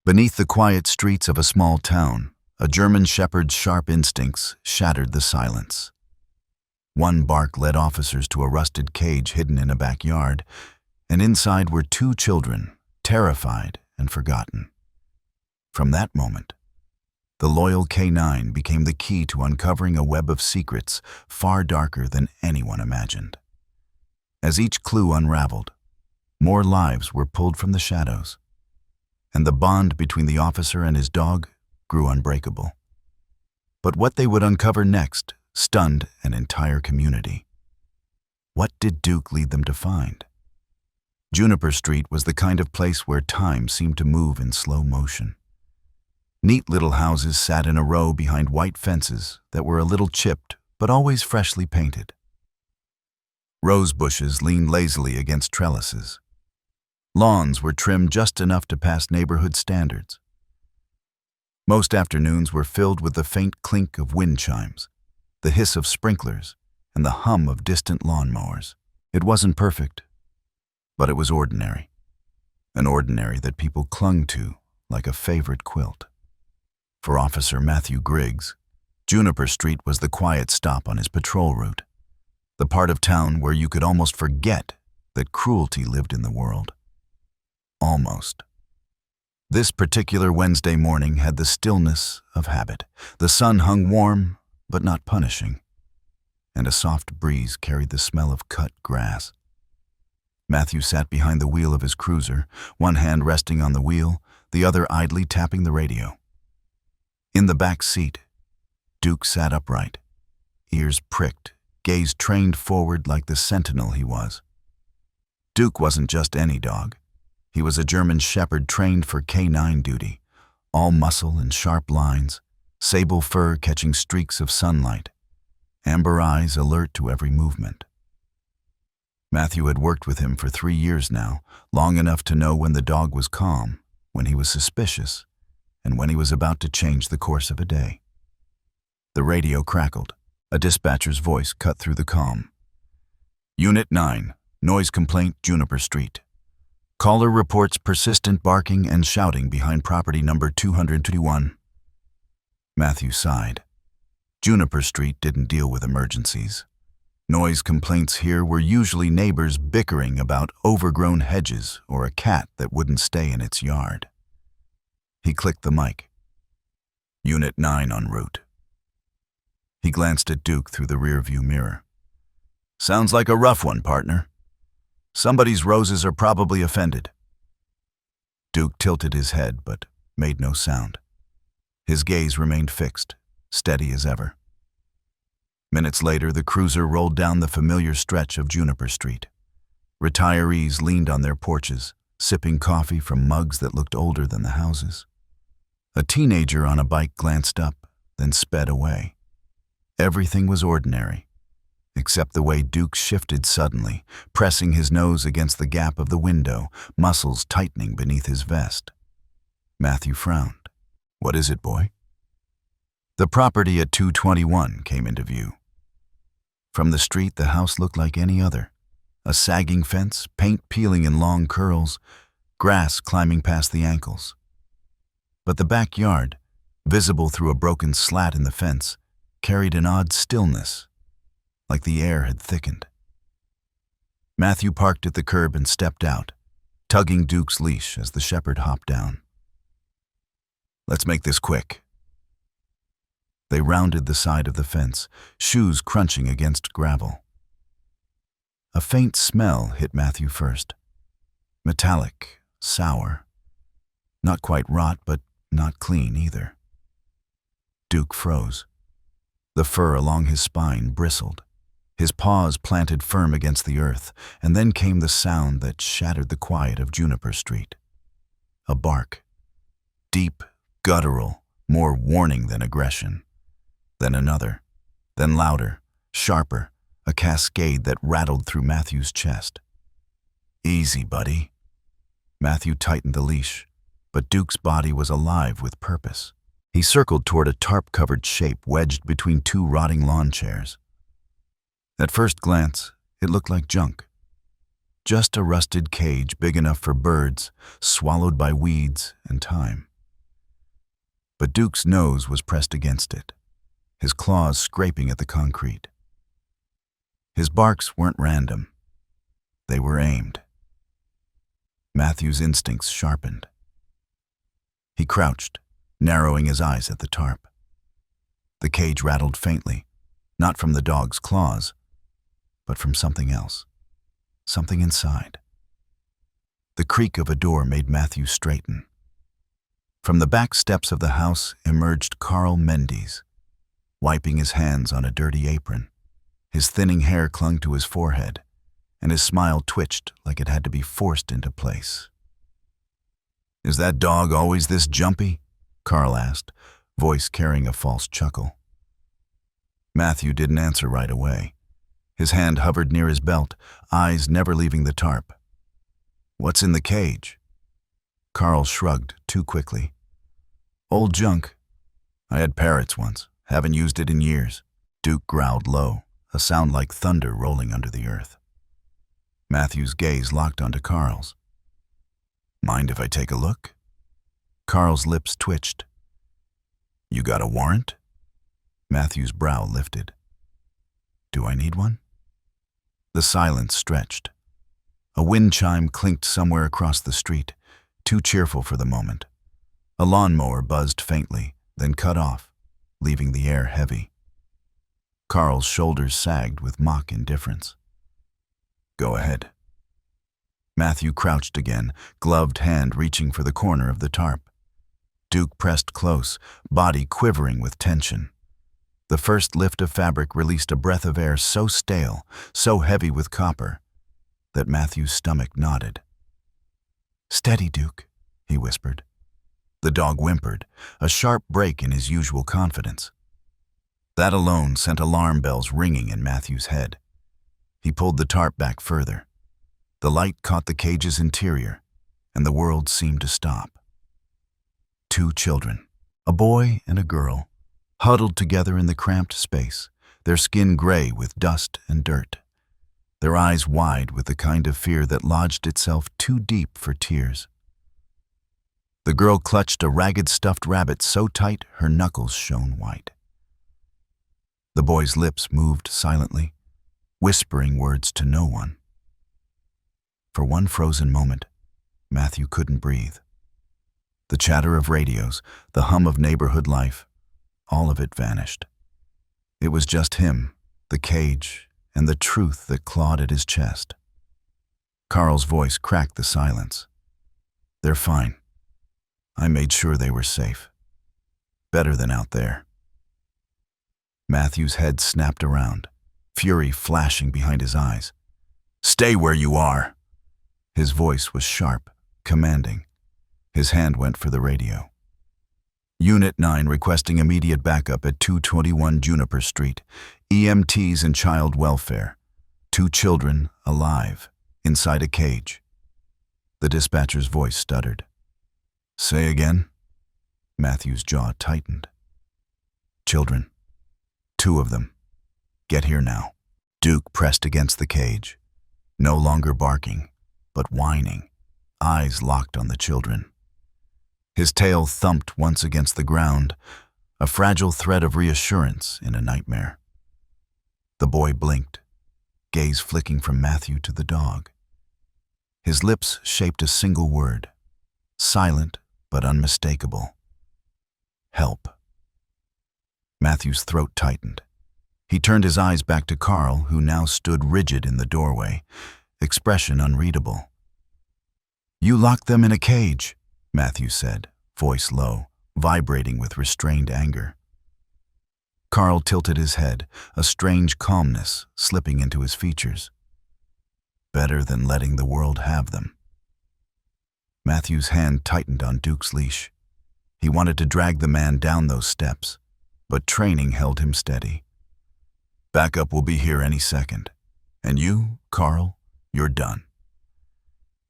Beneath the quiet streets of a small town, a German shepherd's sharp instincts shattered the silence. One bark led officers to a rusted cage hidden in a backyard, and inside were two children, terrified and forgotten. From that moment, the loyal K9 became the key to uncovering a web of secrets far darker than anyone imagined. As each clue unraveled, more lives were pulled from the shadows, and the bond between the officer and his dog grew unbreakable. But what they would uncover next stunned an entire community. What did Duke lead them to find? Juniper Street was the kind of place where time seemed to move in slow motion. Neat little houses sat in a row behind white fences that were a little chipped but always freshly painted. Rose bushes leaned lazily against trellises. Lawns were trimmed just enough to pass neighborhood standards. Most afternoons were filled with the faint clink of wind chimes, the hiss of sprinklers, and the hum of distant lawnmowers. It wasn't perfect, but it was ordinary. An ordinary that people clung to like a favorite quilt. For Officer Matthew Griggs, Juniper Street was the quiet stop on his patrol route, the part of town where you could almost forget that cruelty lived in the world. Almost. This particular Wednesday morning had the stillness of habit. The sun hung warm, but not punishing, and a soft breeze carried the smell of cut grass. Matthew sat behind the wheel of his cruiser, one hand resting on the wheel, the other idly tapping the radio. In the back seat, Duke sat upright, ears pricked, gaze trained forward like the sentinel he was. Duke wasn't just any dog. He was a German shepherd trained for K9 duty, all muscle and sharp lines, sable fur catching streaks of sunlight, amber eyes alert to every movement. Matthew had worked with him for 3 years now, long enough to know when the dog was calm, when he was suspicious, and when he was about to change the course of a day. The radio crackled. A dispatcher's voice cut through the calm. Unit 9, noise complaint, Juniper Street. Caller reports persistent barking and shouting behind property number 221. Matthew sighed. Juniper Street didn't deal with emergencies. Noise complaints here were usually neighbors bickering about overgrown hedges or a cat that wouldn't stay in its yard. He clicked the mic. Unit 9 en route. He glanced at Duke through the rearview mirror. Sounds like a rough one, partner. Somebody's roses are probably offended. Duke tilted his head but made no sound. His gaze remained fixed, steady as ever. Minutes later, the cruiser rolled down the familiar stretch of Juniper Street. Retirees leaned on their porches, sipping coffee from mugs that looked older than the houses. A teenager on a bike glanced up, then sped away. Everything was ordinary, except the way Duke shifted suddenly, pressing his nose against the gap of the window, muscles tightening beneath his vest. Matthew frowned. What is it, boy? The property at 221 came into view. From the street, the house looked like any other. A sagging fence, paint peeling in long curls, grass climbing past the ankles. But the backyard, visible through a broken slat in the fence, carried an odd stillness, like the air had thickened. Matthew parked at the curb and stepped out, tugging Duke's leash as the shepherd hopped down. Let's make this quick. They rounded the side of the fence, shoes crunching against gravel. A faint smell hit Matthew first. Metallic, sour. Not quite rot, but not clean either. Duke froze. The fur along his spine bristled. His paws planted firm against the earth, and then came the sound that shattered the quiet of Juniper Street. A bark. Deep, guttural, more warning than aggression. Then another. Then louder, sharper, a cascade that rattled through Matthew's chest. Easy, buddy. Matthew tightened the leash, but Duke's body was alive with purpose. He circled toward a tarp-covered shape wedged between two rotting lawn chairs. At first glance, it looked like junk. Just a rusted cage big enough for birds, swallowed by weeds and time. but Duke's nose was pressed against it, his claws scraping at the concrete. His barks weren't random. They were aimed. Matthew's instincts sharpened. He crouched, narrowing his eyes at the tarp. The cage rattled faintly, not from the dog's claws, but from something else, something inside. The creak of a door made Matthew straighten. From the back steps of the house emerged Carl Mendes, wiping his hands on a dirty apron. His thinning hair clung to his forehead, and his smile twitched like it had to be forced into place. "Is that dog always this jumpy?" Carl asked, voice carrying a false chuckle. Matthew didn't answer right away. His hand hovered near his belt, eyes never leaving the tarp. "What's in the cage?" Carl shrugged too quickly. "Old junk. I had parrots once. Haven't used it in years." Duke growled low, a sound like thunder rolling under the earth. Matthew's gaze locked onto Carl's. "Mind if I take a look?" Carl's lips twitched. "You got a warrant?" Matthew's brow lifted. "Do I need one?" The silence stretched. A wind chime clinked somewhere across the street, too cheerful for the moment. A lawnmower buzzed faintly, then cut off, leaving the air heavy. Carl's shoulders sagged with mock indifference. "Go ahead." Matthew crouched again, gloved hand reaching for the corner of the tarp. Duke pressed close, body quivering with tension. The first lift of fabric released a breath of air so stale, so heavy with copper, that Matthew's stomach knotted. "Steady, Duke," he whispered. The dog whimpered, a sharp break in his usual confidence. That alone sent alarm bells ringing in Matthew's head. He pulled the tarp back further. The light caught the cage's interior, and the world seemed to stop. Two children, a boy and a girl, huddled together in the cramped space, their skin gray with dust and dirt, their eyes wide with the kind of fear that lodged itself too deep for tears. The girl clutched a ragged stuffed rabbit so tight her knuckles shone white. The boy's lips moved silently, whispering words to no one. For one frozen moment, Matthew couldn't breathe. The chatter of radios, the hum of neighborhood life, all of it vanished. It was just him, the cage, and the truth that clawed at his chest. Carl's voice cracked the silence. "They're fine. I made sure they were safe. Better than out there." Matthew's head snapped around, fury flashing behind his eyes. "Stay where you are!" His voice was sharp, commanding. His hand went for the radio. "Unit 9 requesting immediate backup at 221 Juniper Street. EMTs and child welfare. 2 children alive, inside a cage." The dispatcher's voice stuttered. "Say again?" Matthew's jaw tightened. "Children. 2 of them. Get here now." Duke pressed against the cage, no longer barking, but whining, eyes locked on the children. His tail thumped once against the ground, a fragile thread of reassurance in a nightmare. The boy blinked, gaze flicking from Matthew to the dog. His lips shaped a single word, silent but unmistakable. "Help." Matthew's throat tightened. He turned his eyes back to Carl, who now stood rigid in the doorway, expression unreadable. "You locked them in a cage," Matthew said, voice low, vibrating with restrained anger. Carl tilted his head, a strange calmness slipping into his features. "Better than letting the world have them." Matthew's hand tightened on Duke's leash. He wanted to drag the man down those steps, but training held him steady. "Backup will be here any second. And you, Carl, you're done."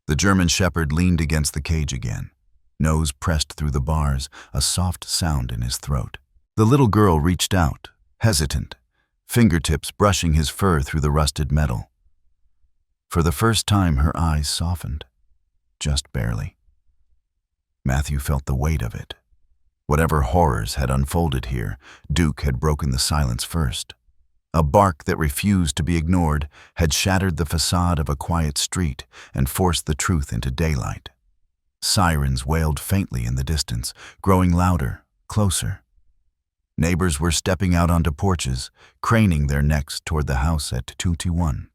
The German shepherd leaned against the cage again, nose pressed through the bars, a soft sound in his throat. The little girl reached out, hesitant, fingertips brushing his fur through the rusted metal. For the first time, her eyes softened, just barely. Matthew felt the weight of it, Whatever horrors had unfolded here, Duke had broken the silence first. A bark that refused to be ignored had shattered the facade of a quiet street and forced the truth into daylight. Sirens wailed faintly in the distance, growing louder, closer. Neighbors were stepping out onto porches, craning their necks toward the house at 221.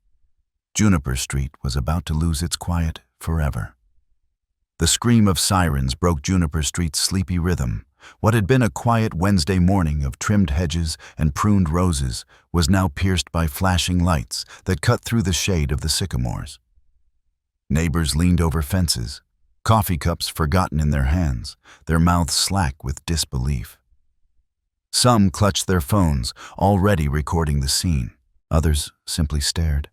Juniper Street was about to lose its quiet forever. The scream of sirens broke Juniper Street's sleepy rhythm. What had been a quiet Wednesday morning of trimmed hedges and pruned roses was now pierced by flashing lights that cut through the shade of the sycamores. Neighbors leaned over fences, coffee cups forgotten in their hands, their mouths slack with disbelief. Some clutched their phones, already recording the scene. Others simply stared,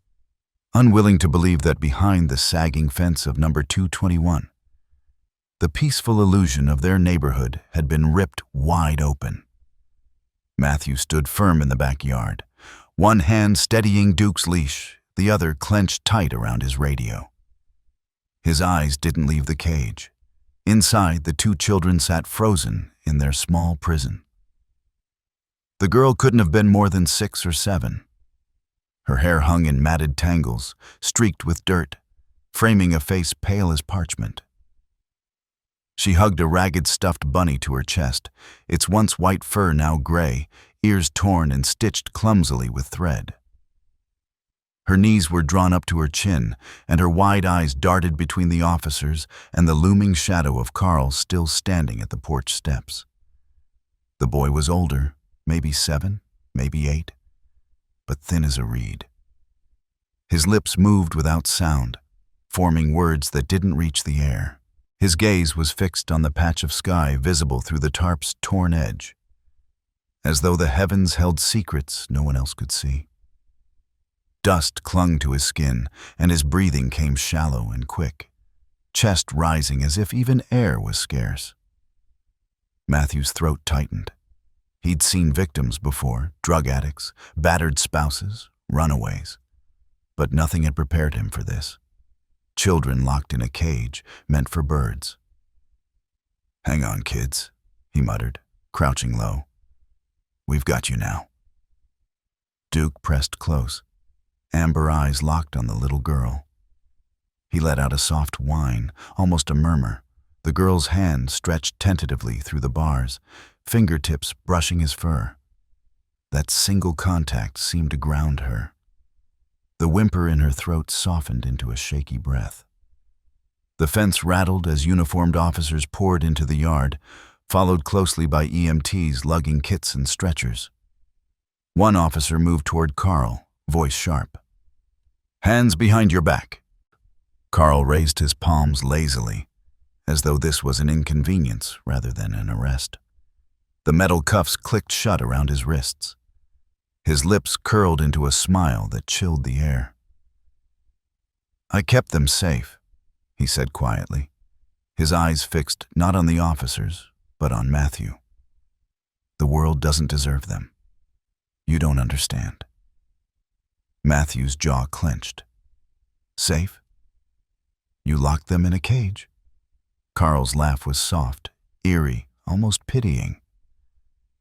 unwilling to believe that behind the sagging fence of number 221, the peaceful illusion of their neighborhood had been ripped wide open. Matthew stood firm in the backyard, one hand steadying Duke's leash, the other clenched tight around his radio. His eyes didn't leave the cage. Inside, the two children sat frozen in their small prison. The girl couldn't have been more than 6 or 7. Her hair hung in matted tangles, streaked with dirt, framing a face pale as parchment. She hugged a ragged stuffed bunny to her chest, its once white fur now gray, ears torn and stitched clumsily with thread. Her knees were drawn up to her chin, and her wide eyes darted between the officers and the looming shadow of Carl still standing at the porch steps. The boy was older, maybe 7, maybe 8, but thin as a reed. His lips moved without sound, forming words that didn't reach the air. His gaze was fixed on the patch of sky visible through the tarp's torn edge, as though the heavens held secrets no one else could see. Dust clung to his skin, and his breathing came shallow and quick, chest rising as if even air was scarce. Matthew's throat tightened. He'd seen victims before, drug addicts, battered spouses, runaways, but nothing had prepared him for this. Children locked in a cage meant for birds. "Hang on, kids," he muttered, crouching low. "We've got you now." Duke pressed close, amber eyes locked on the little girl. He let out a soft whine, almost a murmur, the girl's hand stretched tentatively through the bars, fingertips brushing his fur. That single contact seemed to ground her. The whimper in her throat softened into a shaky breath. The fence rattled as uniformed officers poured into the yard, followed closely by EMTs lugging kits and stretchers. One officer moved toward Carl, voice sharp. "Hands behind your back." Carl raised his palms lazily, as though this was an inconvenience rather than an arrest. The metal cuffs clicked shut around his wrists. His lips curled into a smile that chilled the air. "I kept them safe," he said quietly, his eyes fixed not on the officers, but on Matthew. "The world doesn't deserve them. You don't understand." Matthew's jaw clenched. "Safe? You locked them in a cage?" Carl's laugh was soft, eerie, almost pitying.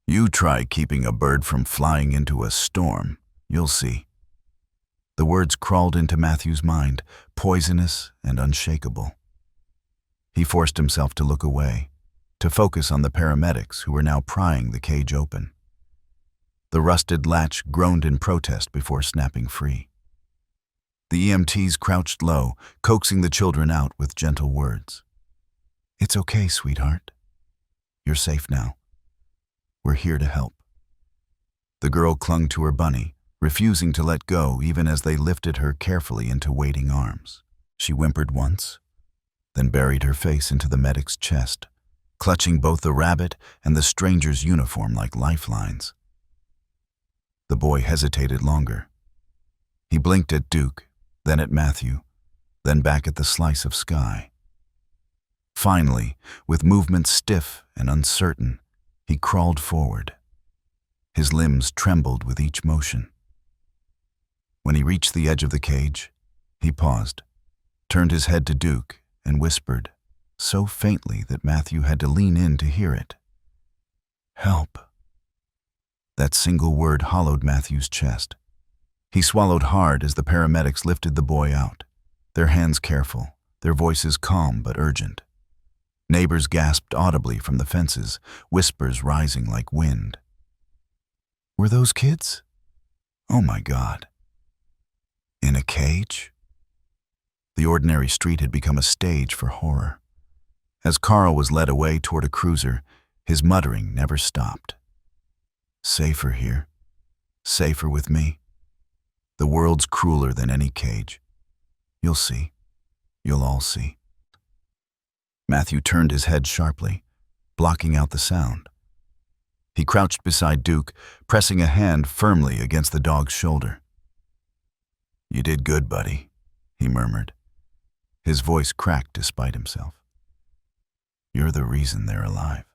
"You try keeping a bird from flying into a storm, you'll see." The words crawled into Matthew's mind, poisonous and unshakable. He forced himself to look away, to focus on the paramedics who were now prying the cage open. The rusted latch groaned in protest before snapping free. The EMTs crouched low, coaxing the children out with gentle words. "It's okay, sweetheart. You're safe now. We're here to help." The girl clung to her bunny, refusing to let go even as they lifted her carefully into waiting arms. She whimpered once, then buried her face into the medic's chest, clutching both the rabbit and the stranger's uniform like lifelines. The boy hesitated longer. He blinked at Duke, then at Matthew, then back at the slice of sky. Finally, with movements stiff and uncertain, he crawled forward. His limbs trembled with each motion. When he reached the edge of the cage, he paused, turned his head to Duke, and whispered, so faintly that Matthew had to lean in to hear it. Help. That single word hollowed Matthew's chest. He swallowed hard as the paramedics lifted the boy out, their hands careful, their voices calm but urgent. Neighbors gasped audibly from the fences, whispers rising like wind. Were those kids? Oh my God. In a cage? The ordinary street had become a stage for horror. As Carl was led away toward a cruiser, his muttering never stopped. Safer here. Safer with me. The world's crueler than any cage. You'll see. You'll all see. Matthew turned his head sharply, blocking out the sound. He crouched beside Duke, pressing a hand firmly against the dog's shoulder. You did good, buddy, he murmured. His voice cracked despite himself. You're the reason they're alive.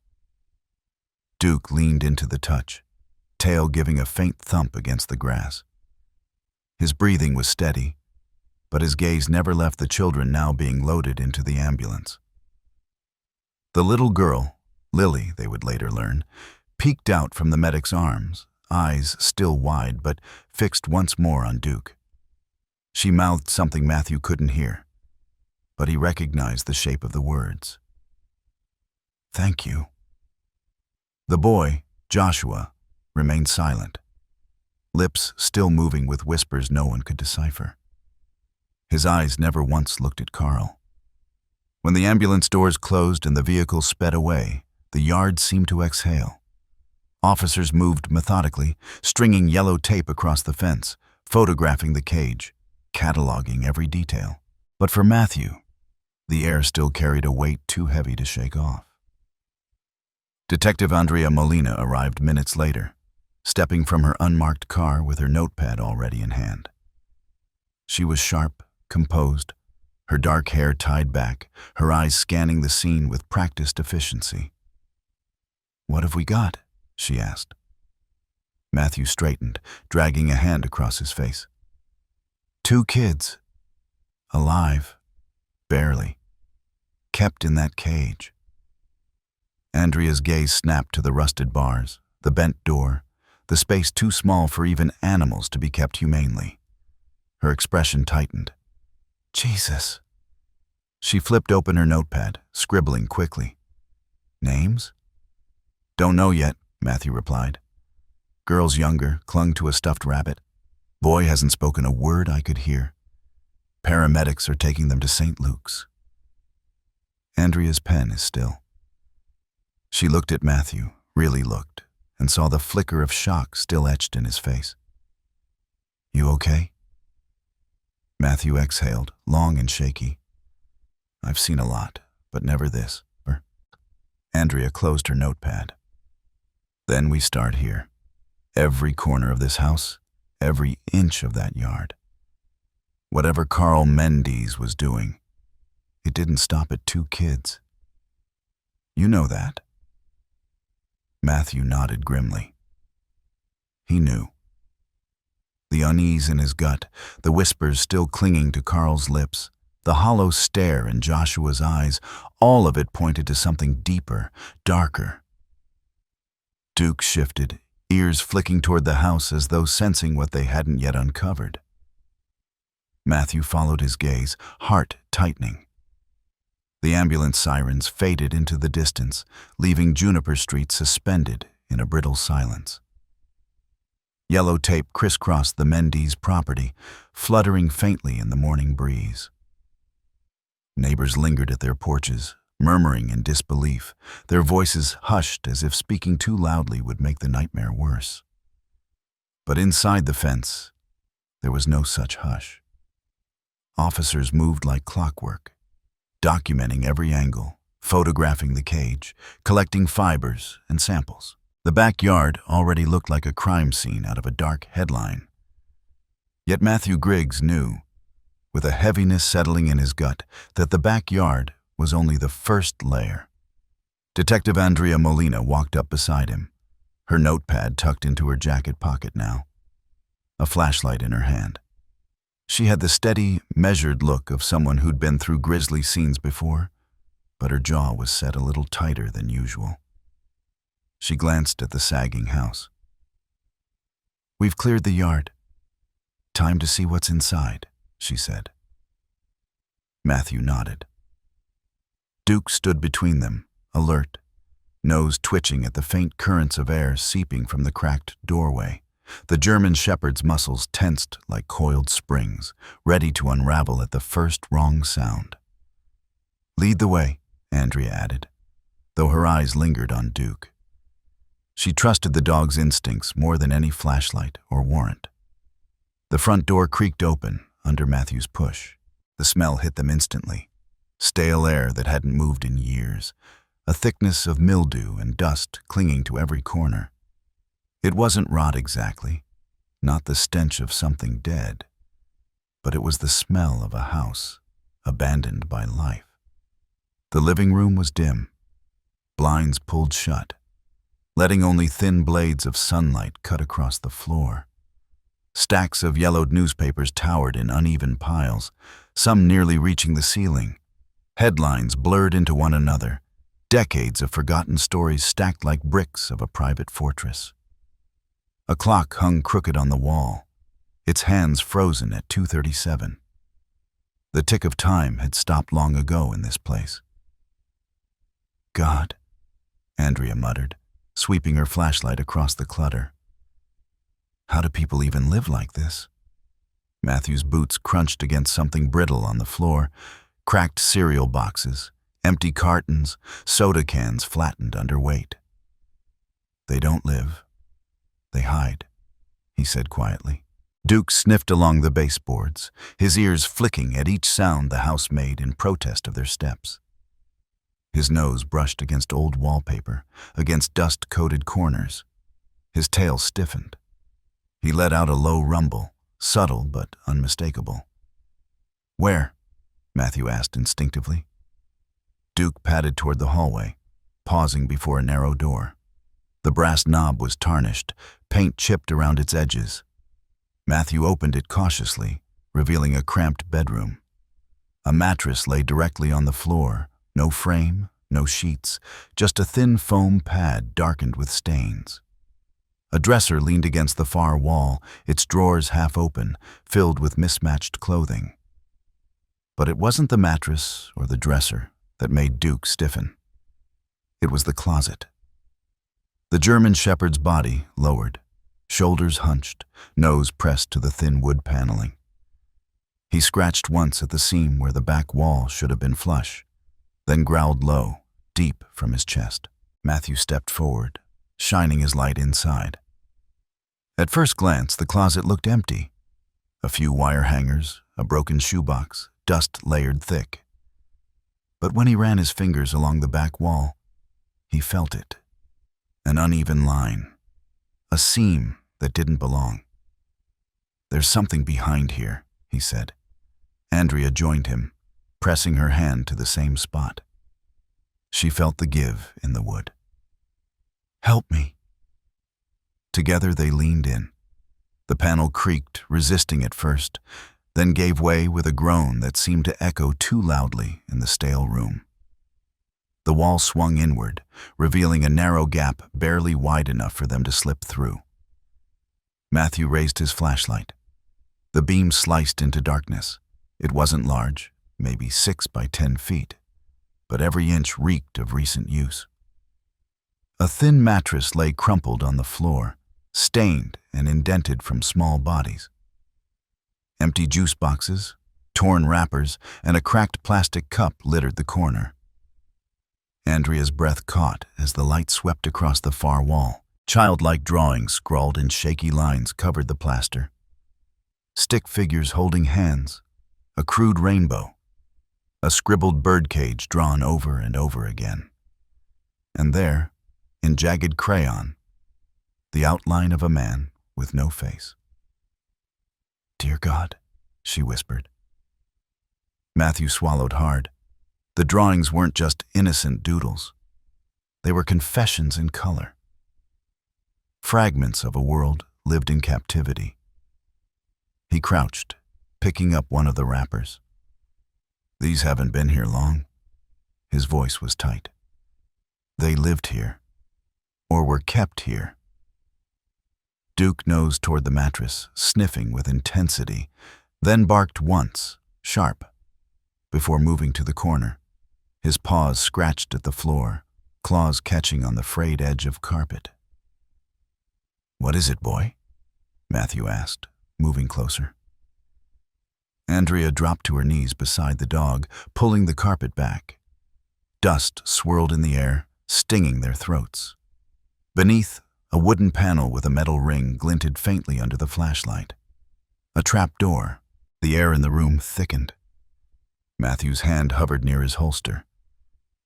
Duke leaned into the touch, tail giving a faint thump against the grass. His breathing was steady, but his gaze never left the children now being loaded into the ambulance. The little girl, Lily, they would later learn, peeked out from the medic's arms, eyes still wide but fixed once more on Duke. She mouthed something Matthew couldn't hear, but he recognized the shape of the words. Thank you. The boy, Joshua, remained silent, lips still moving with whispers no one could decipher. His eyes never once looked at Carl. When the ambulance doors closed and the vehicle sped away, the yard seemed to exhale. Officers moved methodically, stringing yellow tape across the fence, photographing the cage, cataloging every detail. But for Matthew, the air still carried a weight too heavy to shake off. Detective Andrea Molina arrived minutes later, stepping from her unmarked car with her notepad already in hand. She was sharp, composed, her dark hair tied back, her eyes scanning the scene with practiced efficiency. What have we got? She asked. Matthew straightened, dragging a hand across his face. 2 kids. Alive. Barely. Kept in that cage. Andrea's gaze snapped to the rusted bars, the bent door, the space too small for even animals to be kept humanely. Her expression tightened. Jesus. She flipped open her notepad, scribbling quickly. Names? Don't know yet, Matthew replied. Girl's younger, clung to a stuffed rabbit. Boy hasn't spoken a word I could hear. Paramedics are taking them to St. Luke's. Andrea's pen is still. She looked at Matthew, really looked, and saw the flicker of shock still etched in his face. You okay? Matthew exhaled, long and shaky. I've seen a lot, but never this. Andrea closed her notepad. Then we start here. Every corner of this house, every inch of that yard. Whatever Carl Mendes was doing, it didn't stop at 2 kids. You know that. Matthew nodded grimly. He knew. The unease in his gut, the whispers still clinging to Carl's lips, the hollow stare in Joshua's eyes, all of it pointed to something deeper, darker. Duke shifted, ears flicking toward the house as though sensing what they hadn't yet uncovered. Matthew followed his gaze, heart tightening. The ambulance sirens faded into the distance, leaving Juniper Street suspended in a brittle silence. Yellow tape crisscrossed the Mendes property, fluttering faintly in the morning breeze. Neighbors lingered at their porches, murmuring in disbelief, their voices hushed as if speaking too loudly would make the nightmare worse. But inside the fence, there was no such hush. Officers moved like clockwork, documenting every angle, photographing the cage, collecting fibers and samples. The backyard already looked like a crime scene out of a dark headline. Yet Matthew Griggs knew, with a heaviness settling in his gut, that the backyard was only the first layer. Detective Andrea Molina walked up beside him, her notepad tucked into her jacket pocket now, a flashlight in her hand. She had the steady, measured look of someone who'd been through grisly scenes before, but her jaw was set a little tighter than usual. She glanced at the sagging house. "We've cleared the yard. Time to see what's inside," she said. Matthew nodded. Duke stood between them, alert, nose twitching at the faint currents of air seeping from the cracked doorway. The German shepherd's muscles tensed like coiled springs, ready to unravel at the first wrong sound. "Lead the way," Andrea added, though her eyes lingered on Duke. She trusted the dog's instincts more than any flashlight or warrant. The front door creaked open under Matthew's push. The smell hit them instantly. Stale air that hadn't moved in years, a thickness of mildew and dust clinging to every corner. It wasn't rot exactly, not the stench of something dead, but it was the smell of a house abandoned by life. The living room was dim, blinds pulled shut, letting only thin blades of sunlight cut across the floor. Stacks of yellowed newspapers towered in uneven piles, some nearly reaching the ceiling. Headlines blurred into one another, decades of forgotten stories stacked like bricks of a private fortress. A clock hung crooked on the wall, its hands frozen at 2:37. The tick of time had stopped long ago in this place. "God," Andrea muttered, sweeping her flashlight across the clutter. "How do people even live like this?" Matthew's boots crunched against something brittle on the floor, cracked cereal boxes, empty cartons, soda cans flattened under weight. "They don't live. They hide," he said quietly. Duke sniffed along the baseboards, his ears flicking at each sound the house made in protest of their steps. His nose brushed against old wallpaper, against dust-coated corners. His tail stiffened. He let out a low rumble, subtle but unmistakable. "Where?" Matthew asked instinctively. Duke padded toward the hallway, pausing before a narrow door. The brass knob was tarnished, paint chipped around its edges. Matthew opened it cautiously, revealing a cramped bedroom. A mattress lay directly on the floor, no frame, no sheets, just a thin foam pad darkened with stains. A dresser leaned against the far wall, its drawers half open, filled with mismatched clothing. But it wasn't the mattress or the dresser that made Duke stiffen. It was the closet. The German shepherd's body lowered, shoulders hunched, nose pressed to the thin wood paneling. He scratched once at the seam where the back wall should have been flush, then growled low, deep from his chest. Matthew stepped forward, shining his light inside. At first glance, the closet looked empty. A few wire hangers, a broken shoebox, dust layered thick. But when he ran his fingers along the back wall, he felt it. An uneven line, a seam that didn't belong. "There's something behind here," he said. Andrea joined him, pressing her hand to the same spot. She felt the give in the wood. "Help me." Together they leaned in. The panel creaked, resisting at first, then gave way with a groan that seemed to echo too loudly in the stale room. The wall swung inward, revealing a narrow gap barely wide enough for them to slip through. Matthew raised his flashlight. The beam sliced into darkness. It wasn't large, maybe 6 by 10 feet, but every inch reeked of recent use. A thin mattress lay crumpled on the floor, stained and indented from small bodies. Empty juice boxes, torn wrappers, and a cracked plastic cup littered the corner. Andrea's breath caught as the light swept across the far wall. Childlike drawings scrawled in shaky lines covered the plaster. Stick figures holding hands, a crude rainbow, a scribbled birdcage drawn over and over again. And there, in jagged crayon, the outline of a man with no face. "Dear God," she whispered. Matthew swallowed hard. The drawings weren't just innocent doodles. They were confessions in color. Fragments of a world lived in captivity. He crouched, picking up one of the wrappers. "These haven't been here long." His voice was tight. "They lived here. or were kept here. Duke nosed toward the mattress, sniffing with intensity, then barked once, sharp, before moving to the corner. His paws scratched at the floor, claws catching on the frayed edge of carpet. "What is it, boy?" Matthew asked, moving closer. Andrea dropped to her knees beside the dog, pulling the carpet back. Dust swirled in the air, stinging their throats. Beneath, a wooden panel with a metal ring glinted faintly under the flashlight. A trap door. The air in the room thickened. Matthew's hand hovered near his holster.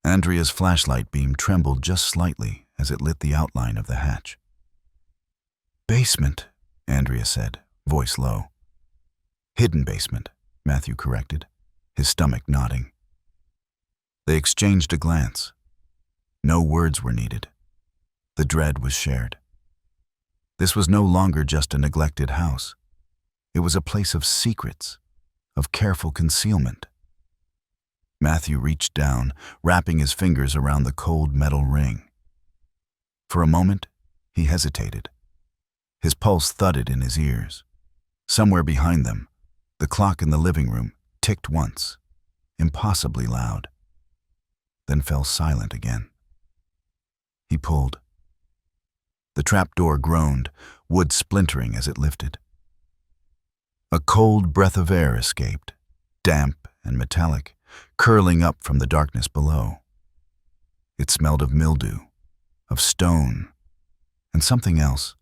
Andrea's flashlight beam trembled just slightly as it lit the outline of the hatch. "Basement," Andrea said, voice low. "Hidden basement," Matthew corrected, his stomach nodding. They exchanged a glance. No words were needed. The dread was shared. This was no longer just a neglected house. It was a place of secrets, of careful concealment. Matthew reached down, wrapping his fingers around the cold metal ring. For a moment, he hesitated. His pulse thudded in his ears. Somewhere behind them, the clock in the living room ticked once, impossibly loud, then fell silent again. He pulled. The trapdoor groaned, wood splintering as it lifted. A cold breath of air escaped, damp and metallic, curling up from the darkness below. It smelled of mildew, of stone, and something else,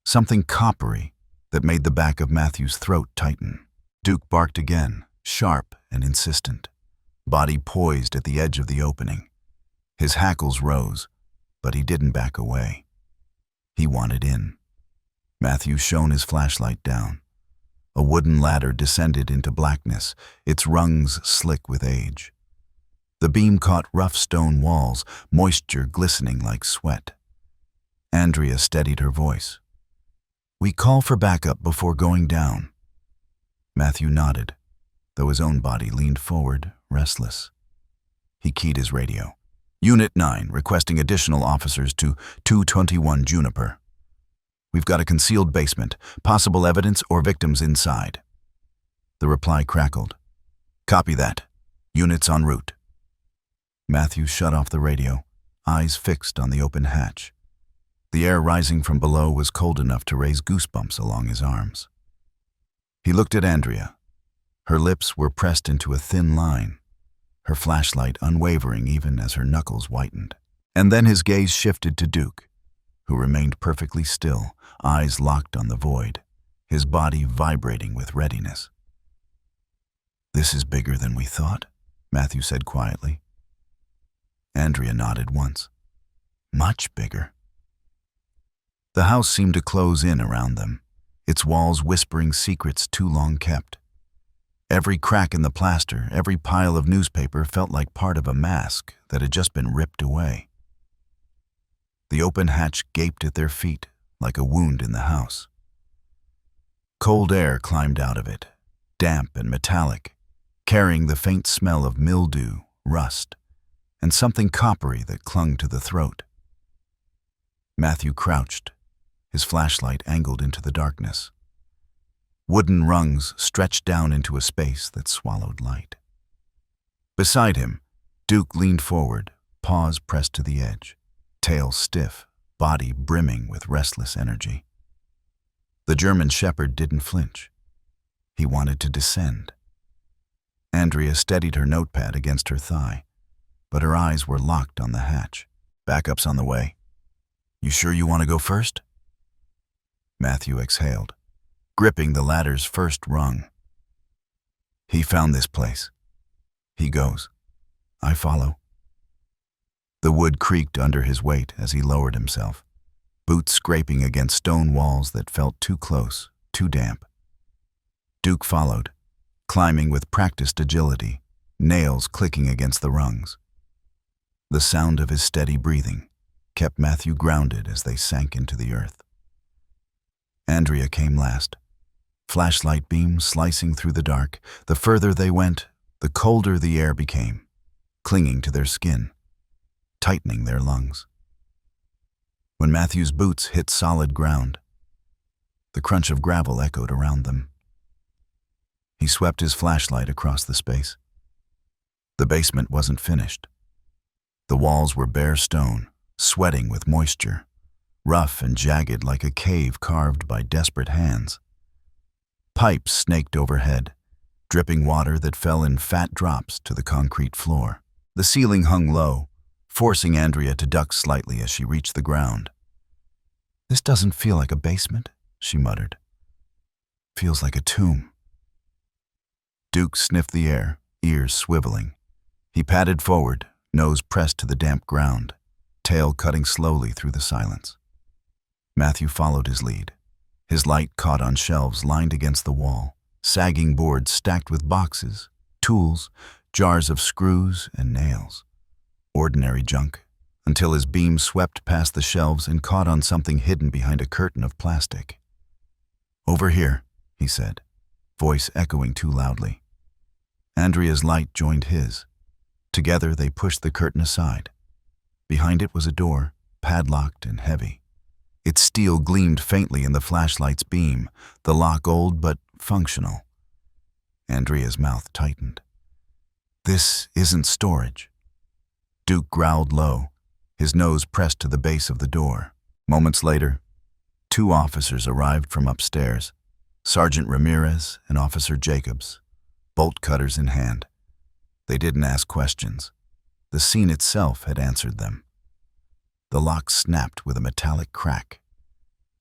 something coppery that made the back of Matthew's throat tighten. Duke barked again, sharp and insistent, body poised at the edge of the opening. His hackles rose, but he didn't back away. He wanted in. Matthew shone his flashlight down. A wooden ladder descended into blackness, its rungs slick with age. The beam caught rough stone walls, moisture glistening like sweat. Andrea steadied her voice. "We call for backup before going down." Matthew nodded, though his own body leaned forward, restless. He keyed his radio. "Unit 9, requesting additional officers to 221 Juniper. We've got a concealed basement, possible evidence or victims inside." The reply crackled. "Copy that. Units en route." Matthew shut off the radio, eyes fixed on the open hatch. The air rising from below was cold enough to raise goosebumps along his arms. He looked at Andrea. Her lips were pressed into a thin line, her flashlight unwavering even as her knuckles whitened. And then his gaze shifted to Duke, who remained perfectly still, eyes locked on the void, his body vibrating with readiness. "This is bigger than we thought," Matthew said quietly. Andrea nodded once. "Much bigger." The house seemed to close in around them, its walls whispering secrets too long kept. Every crack in the plaster, every pile of newspaper felt like part of a mask that had just been ripped away. The open hatch gaped at their feet like a wound in the house. Cold air climbed out of it, damp and metallic, carrying the faint smell of mildew, rust, and something coppery that clung to the throat. Matthew crouched, his flashlight angled into the darkness. Wooden rungs stretched down into a space that swallowed light. Beside him, Duke leaned forward, paws pressed to the edge, tail stiff, body brimming with restless energy. The German shepherd didn't flinch. He wanted to descend. Andrea steadied her notepad against her thigh, but her eyes were locked on the hatch. "Backup's on the way. You sure you want to go first?" Matthew exhaled, gripping the ladder's first rung. "He found this place. He goes. I follow." The wood creaked under his weight as he lowered himself, boots scraping against stone walls that felt too close, too damp. Duke followed, climbing with practiced agility, nails clicking against the rungs. The sound of his steady breathing kept Matthew grounded as they sank into the earth. Andrea came last, flashlight beam slicing through the dark. The further they went, the colder the air became, clinging to their skin, tightening their lungs. When Matthew's boots hit solid ground, the crunch of gravel echoed around them. He swept his flashlight across the space. The basement wasn't finished. The walls were bare stone, sweating with moisture, rough and jagged like a cave carved by desperate hands. Pipes snaked overhead, dripping water that fell in fat drops to the concrete floor. The ceiling hung low, forcing Andrea to duck slightly as she reached the ground. "This doesn't feel like a basement," she muttered. "Feels like a tomb." Duke sniffed the air, ears swiveling. He padded forward, nose pressed to the damp ground, tail cutting slowly through the silence. Matthew followed his lead. His light caught on shelves lined against the wall, sagging boards stacked with boxes, tools, jars of screws and nails. Ordinary junk, until his beam swept past the shelves and caught on something hidden behind a curtain of plastic. "Over here," he said, voice echoing too loudly. Andrea's light joined his. Together they pushed the curtain aside. Behind it was a door, padlocked and heavy. Its steel gleamed faintly in the flashlight's beam, the lock old but functional. Andrea's mouth tightened. "This isn't storage." Duke growled low, his nose pressed to the base of the door. Moments later, 2 officers arrived from upstairs, Sergeant Ramirez and Officer Jacobs, bolt cutters in hand. They didn't ask questions. The scene itself had answered them. The lock snapped with a metallic crack.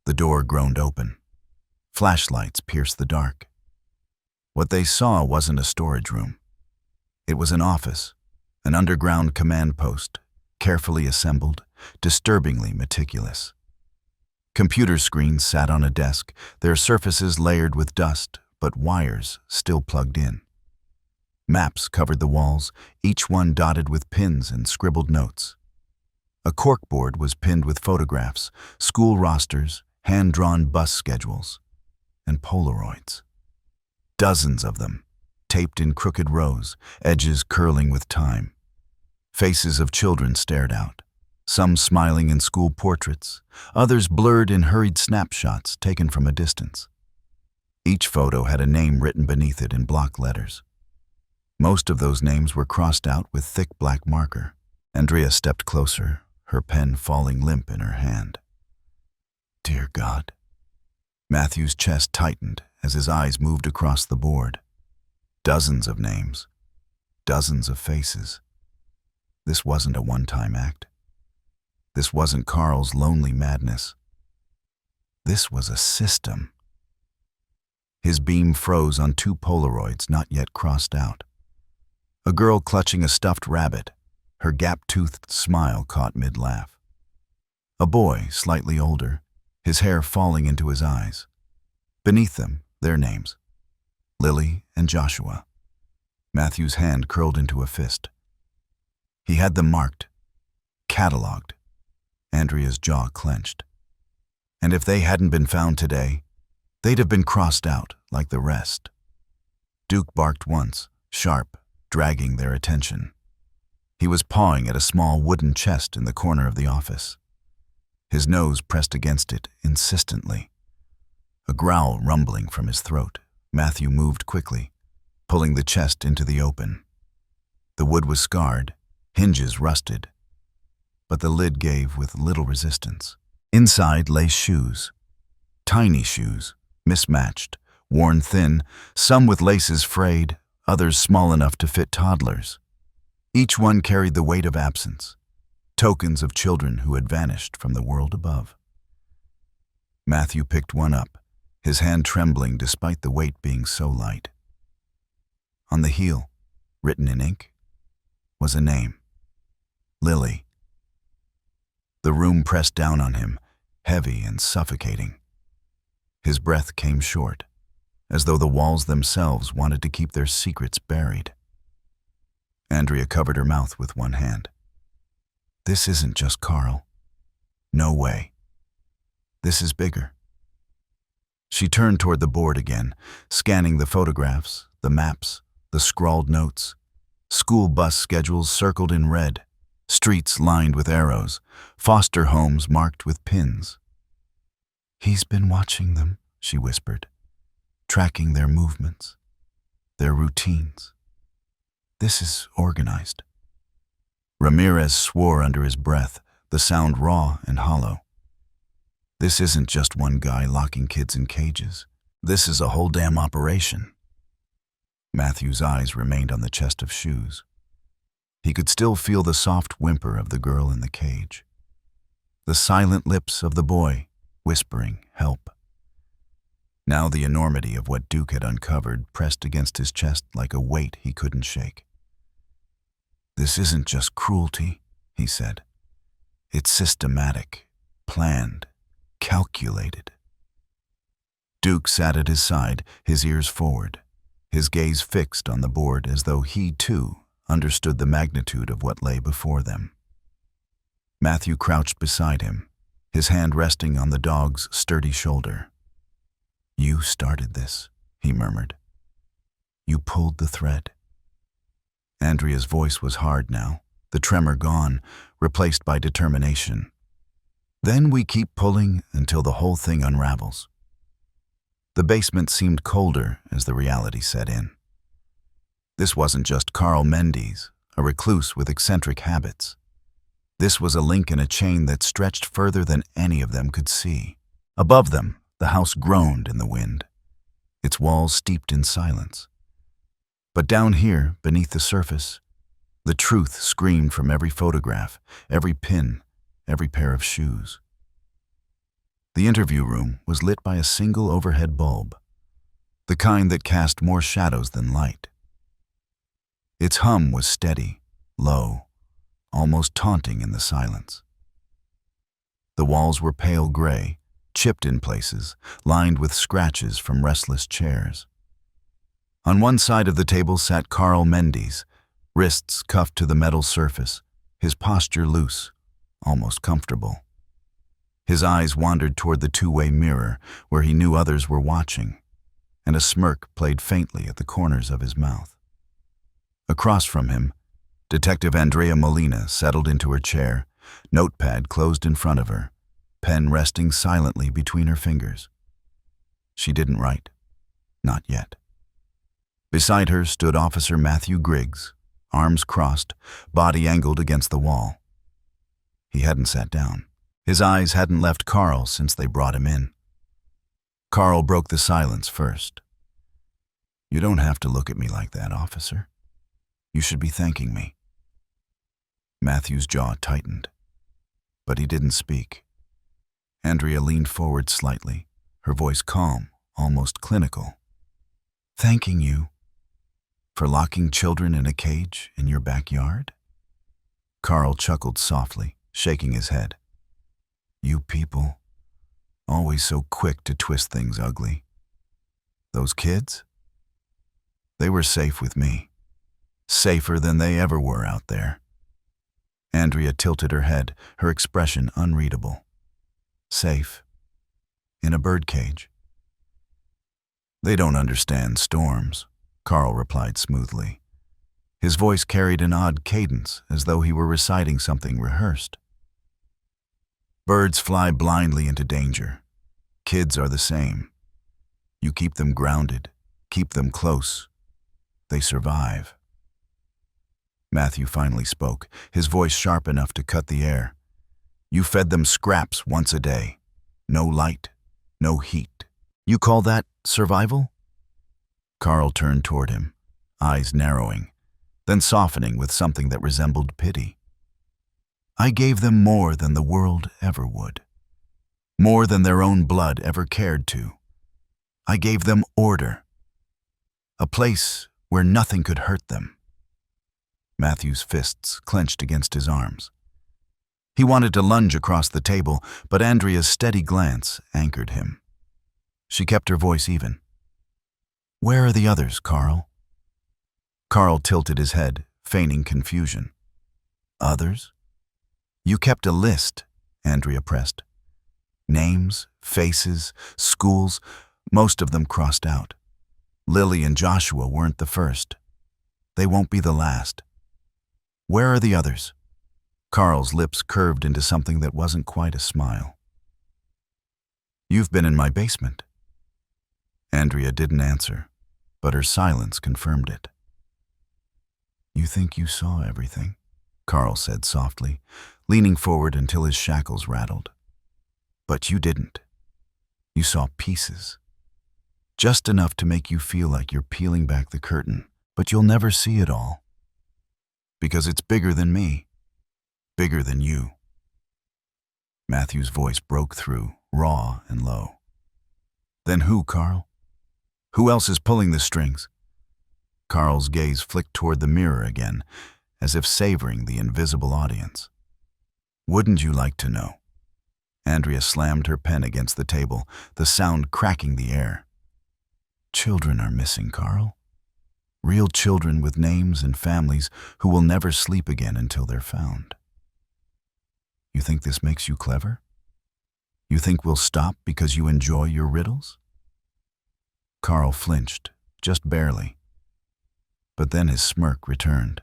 The door groaned open. Flashlights pierced the dark. What they saw wasn't a storage room. It was an office, an underground command post, carefully assembled, disturbingly meticulous. Computer screens sat on a desk, their surfaces layered with dust, but wires still plugged in. Maps covered the walls, each one dotted with pins and scribbled notes. A corkboard was pinned with photographs, school rosters, hand-drawn bus schedules, and Polaroids. Dozens of them, taped in crooked rows, edges curling with time. Faces of children stared out, some smiling in school portraits, others blurred in hurried snapshots taken from a distance. Each photo had a name written beneath it in block letters. Most of those names were crossed out with thick black marker. Andrea stepped closer, her pen falling limp in her hand. "Dear God." Matthew's chest tightened as his eyes moved across the board. Dozens of names, dozens of faces. This wasn't a one-time act. This wasn't Carl's lonely madness. This was a system. His beam froze on 2 Polaroids not yet crossed out. A girl clutching a stuffed rabbit, her gap-toothed smile caught mid-laugh. A boy, slightly older, his hair falling into his eyes. Beneath them, their names: Lily and Joshua. Matthew's hand curled into a fist. He had them marked, cataloged. Andrea's jaw clenched. And if they hadn't been found today, they'd have been crossed out like the rest. Duke barked once, sharp, dragging their attention. He was pawing at a small wooden chest in the corner of the office. His nose pressed against it insistently. A growl rumbling from his throat, Matthew moved quickly, pulling the chest into the open. The wood was scarred, hinges rusted, but the lid gave with little resistance. Inside lay shoes. Tiny shoes, mismatched, worn thin, some with laces frayed, others small enough to fit toddlers. Each one carried the weight of absence, tokens of children who had vanished from the world above. Matthew picked one up, his hand trembling despite the weight being so light. On the heel, written in ink, was a name: Lily. The room pressed down on him, heavy and suffocating. His breath came short, as though the walls themselves wanted to keep their secrets buried. Andrea covered her mouth with one hand. "This isn't just Carl. No way. This is bigger." She turned toward the board again, scanning the photographs, the maps, the scrawled notes, school bus schedules circled in red, Streets lined with arrows, foster homes marked with pins. "He's been watching them," she whispered, "tracking their movements, their routines. This is organized." Ramirez swore under his breath, the sound raw and hollow. "This isn't just one guy locking kids in cages. This is a whole damn operation." Matthew's eyes remained on the chest of shoes. He could still feel the soft whimper of the girl in the cage, the silent lips of the boy whispering help. Now the enormity of what Duke had uncovered pressed against his chest like a weight he couldn't shake. "This isn't just cruelty," he said. "It's systematic, planned, calculated." Duke sat at his side, his ears forward, his gaze fixed on the board as though he, too, understood the magnitude of what lay before them. Matthew crouched beside him, his hand resting on the dog's sturdy shoulder. "You started this," he murmured. "You pulled the thread." Andrea's voice was hard now, the tremor gone, replaced by determination. "Then we keep pulling until the whole thing unravels." The basement seemed colder as the reality set in. This wasn't just Carl Mendes, a recluse with eccentric habits. This was a link in a chain that stretched further than any of them could see. Above them, the house groaned in the wind, its walls steeped in silence. But down here, beneath the surface, the truth screamed from every photograph, every pin, every pair of shoes. The interview room was lit by a single overhead bulb, the kind that cast more shadows than light. Its hum was steady, low, almost taunting in the silence. The walls were pale gray, chipped in places, lined with scratches from restless chairs. On one side of the table sat Carl Mendes, wrists cuffed to the metal surface, his posture loose, almost comfortable. His eyes wandered toward the two-way mirror, where he knew others were watching, and a smirk played faintly at the corners of his mouth. Across from him, Detective Andrea Molina settled into her chair, notepad closed in front of her, pen resting silently between her fingers. She didn't write. Not yet. Beside her stood Officer Matthew Griggs, arms crossed, body angled against the wall. He hadn't sat down. His eyes hadn't left Carl since they brought him in. Carl broke the silence first. "You don't have to look at me like that, officer. You should be thanking me." Matthew's jaw tightened, but he didn't speak. Andrea leaned forward slightly, her voice calm, almost clinical. "Thanking you for locking children in a cage in your backyard?" Carl chuckled softly, shaking his head. "You people, always so quick to twist things ugly. Those kids? They were safe with me. Safer than they ever were out there." Andrea tilted her head, her expression unreadable. "Safe? In a birdcage?" "They don't understand storms," Carl replied smoothly. His voice carried an odd cadence, as though he were reciting something rehearsed. "Birds fly blindly into danger. Kids are the same. You keep them grounded, keep them close. They survive." Matthew finally spoke, his voice sharp enough to cut the air. "You fed them scraps once a day. No light, no heat. You call that survival?" Carl turned toward him, eyes narrowing, then softening with something that resembled pity. "I gave them more than the world ever would. More than their own blood ever cared to. I gave them order. A place where nothing could hurt them." Matthew's fists clenched against his arms. He wanted to lunge across the table, but Andrea's steady glance anchored him. She kept her voice even. "Where are the others, Carl?" Carl tilted his head, feigning confusion. "Others?" "You kept a list," Andrea pressed. "Names, faces, schools, most of them crossed out. Lily and Joshua weren't the first. They won't be the last. Where are the others?" Carl's lips curved into something that wasn't quite a smile. "You've been in my basement." Andrea didn't answer, but her silence confirmed it. "You think you saw everything?" Carl said softly, leaning forward until his shackles rattled. "But you didn't. You saw pieces. Just enough to make you feel like you're peeling back the curtain, but you'll never see it all. Because it's bigger than me. Bigger than you." Matthew's voice broke through, raw and low. "Then who, Carl? Who else is pulling the strings?" Carl's gaze flicked toward the mirror again, as if savoring the invisible audience. "Wouldn't you like to know?" Andrea slammed her pen against the table, the sound cracking the air. "Children are missing, Carl. Real children with names and families who will never sleep again until they're found. You think this makes you clever? You think we'll stop because you enjoy your riddles?" Carl flinched, just barely. But then his smirk returned.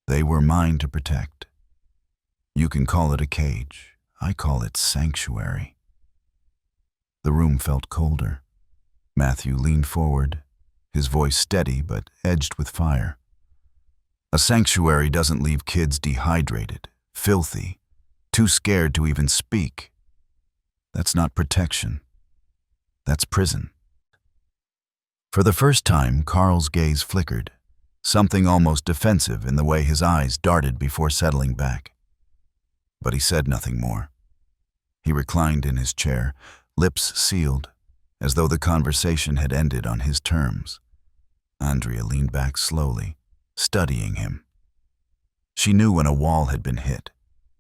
"They were mine to protect. You can call it a cage. I call it sanctuary." The room felt colder. Matthew leaned forward, his voice steady but edged with fire. "A sanctuary doesn't leave kids dehydrated, filthy, too scared to even speak. That's not protection. That's prison." For the first time, Carl's gaze flickered, something almost defensive in the way his eyes darted before settling back. But he said nothing more. He reclined in his chair, lips sealed, as though the conversation had ended on his terms. Andrea leaned back slowly, studying him. She knew when a wall had been hit,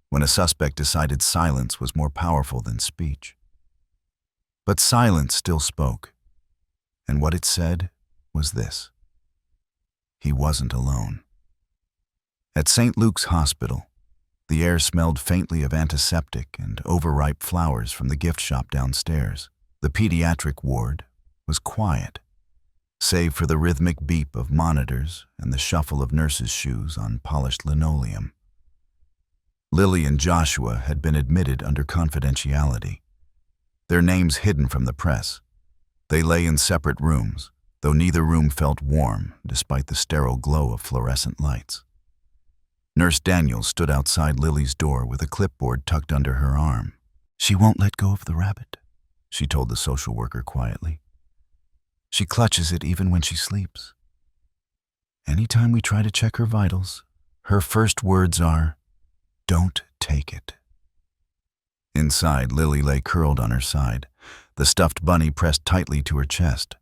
when a suspect decided silence was more powerful than speech. But silence still spoke, and what it said was this: he wasn't alone. At St. Luke's Hospital, the air smelled faintly of antiseptic and overripe flowers from the gift shop downstairs. The pediatric ward was quiet, save for the rhythmic beep of monitors and the shuffle of nurses' shoes on polished linoleum. Lily and Joshua had been admitted under confidentiality, their names hidden from the press. They lay in separate rooms, though neither room felt warm despite the sterile glow of fluorescent lights. Nurse Daniels stood outside Lily's door with a clipboard tucked under her arm. "She won't let go of the rabbit," she told the social worker quietly. "She clutches it even when she sleeps. Anytime we try to check her vitals, her first words are, 'Don't take it.'" Inside, Lily lay curled on her side, the stuffed bunny pressed tightly to her chest.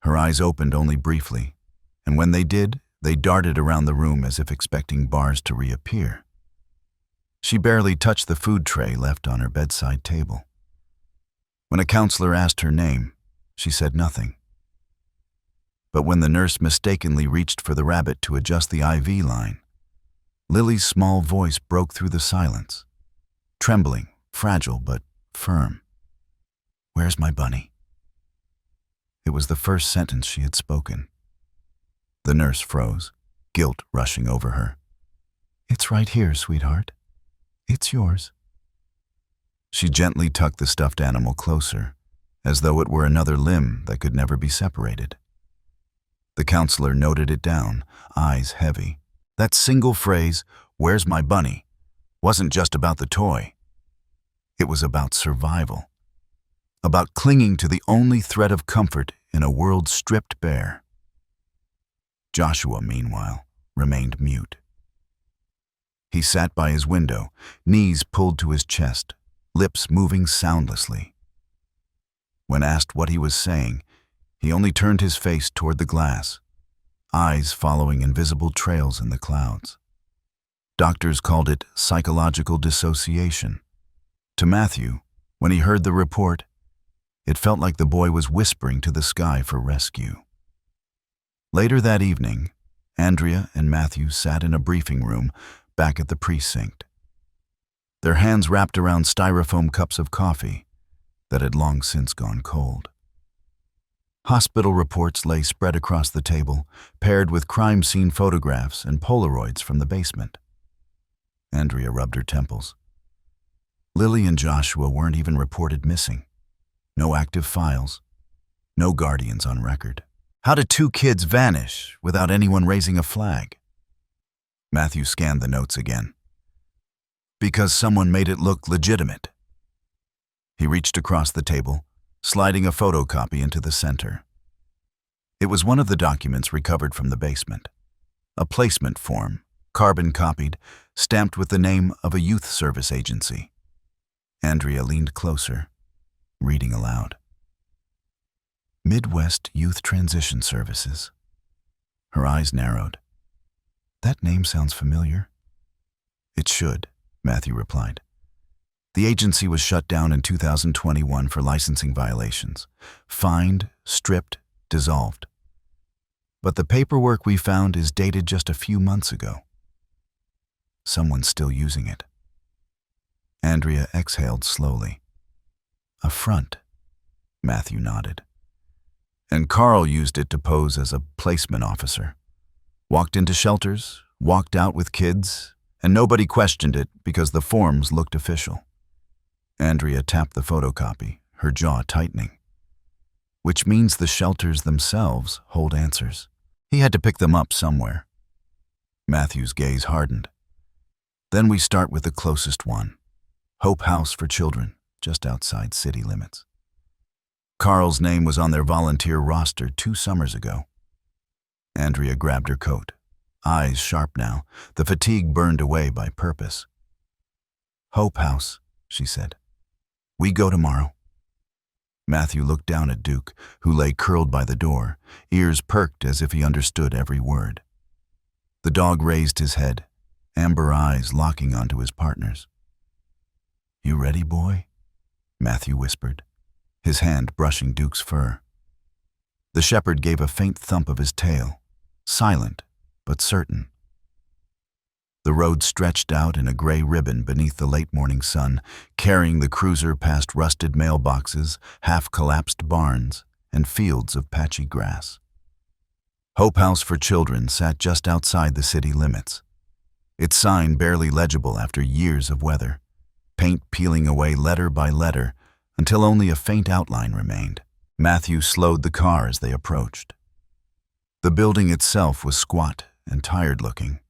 Her eyes opened only briefly, and when they did, they darted around the room as if expecting bars to reappear. She barely touched the food tray left on her bedside table. When a counselor asked her name, she said nothing. But when the nurse mistakenly reached for the rabbit to adjust the IV line, Lily's small voice broke through the silence, trembling, fragile but firm. "Where's my bunny?" It was the first sentence she had spoken. The nurse froze, guilt rushing over her. "It's right here, sweetheart. It's yours." She gently tucked the stuffed animal closer, as though it were another limb that could never be separated. The counselor noted it down, eyes heavy. That single phrase, "Where's my bunny?" wasn't just about the toy. It was about survival, about clinging to the only thread of comfort in a world stripped bare. Joshua, meanwhile, remained mute. He sat by his window, knees pulled to his chest, lips moving soundlessly. When asked what he was saying, he only turned his face toward the glass, eyes following invisible trails in the clouds. Doctors called it psychological dissociation. To Matthew, when he heard the report, it felt like the boy was whispering to the sky for rescue. Later that evening, Andrea and Matthew sat in a briefing room back at the precinct, their hands wrapped around styrofoam cups of coffee that had long since gone cold. Hospital reports lay spread across the table, paired with crime scene photographs and Polaroids from the basement. Andrea rubbed her temples. Lily and Joshua weren't even reported missing. No active files. No guardians on record. How did 2 kids vanish without anyone raising a flag? Matthew scanned the notes again. Because someone made it look legitimate. He reached across the table, sliding a photocopy into the center. It was one of the documents recovered from the basement. A placement form, carbon copied, stamped with the name of a youth service agency. Andrea leaned closer, reading aloud. Midwest Youth Transition Services. Her eyes narrowed. That name sounds familiar. It should, Matthew replied. The agency was shut down in 2021 for licensing violations. Fined, stripped, dissolved. But the paperwork we found is dated just a few months ago. Someone's still using it. Andrea exhaled slowly. A front, Matthew nodded. And Carl used it to pose as a placement officer. Walked into shelters, walked out with kids, and nobody questioned it because the forms looked official. Andrea tapped the photocopy, her jaw tightening. Which means the shelters themselves hold answers. He had to pick them up somewhere. Matthew's gaze hardened. Then we start with the closest one. Hope House for Children, just outside city limits. Carl's name was on their volunteer roster 2 summers ago. Andrea grabbed her coat, eyes sharp now, the fatigue burned away by purpose. Hope House, she said. We go tomorrow. Matthew looked down at Duke, who lay curled by the door, ears perked as if he understood every word. The dog raised his head, amber eyes locking onto his partner's. You ready, boy? Matthew whispered, his hand brushing Duke's fur. The shepherd gave a faint thump of his tail, silent but certain. The road stretched out in a gray ribbon beneath the late morning sun, carrying the cruiser past rusted mailboxes, half-collapsed barns, and fields of patchy grass. Hope House for Children sat just outside the city limits, its sign barely legible after years of weather, paint peeling away letter by letter until only a faint outline remained. Matthew slowed the car as they approached. The building itself was squat and tired-looking,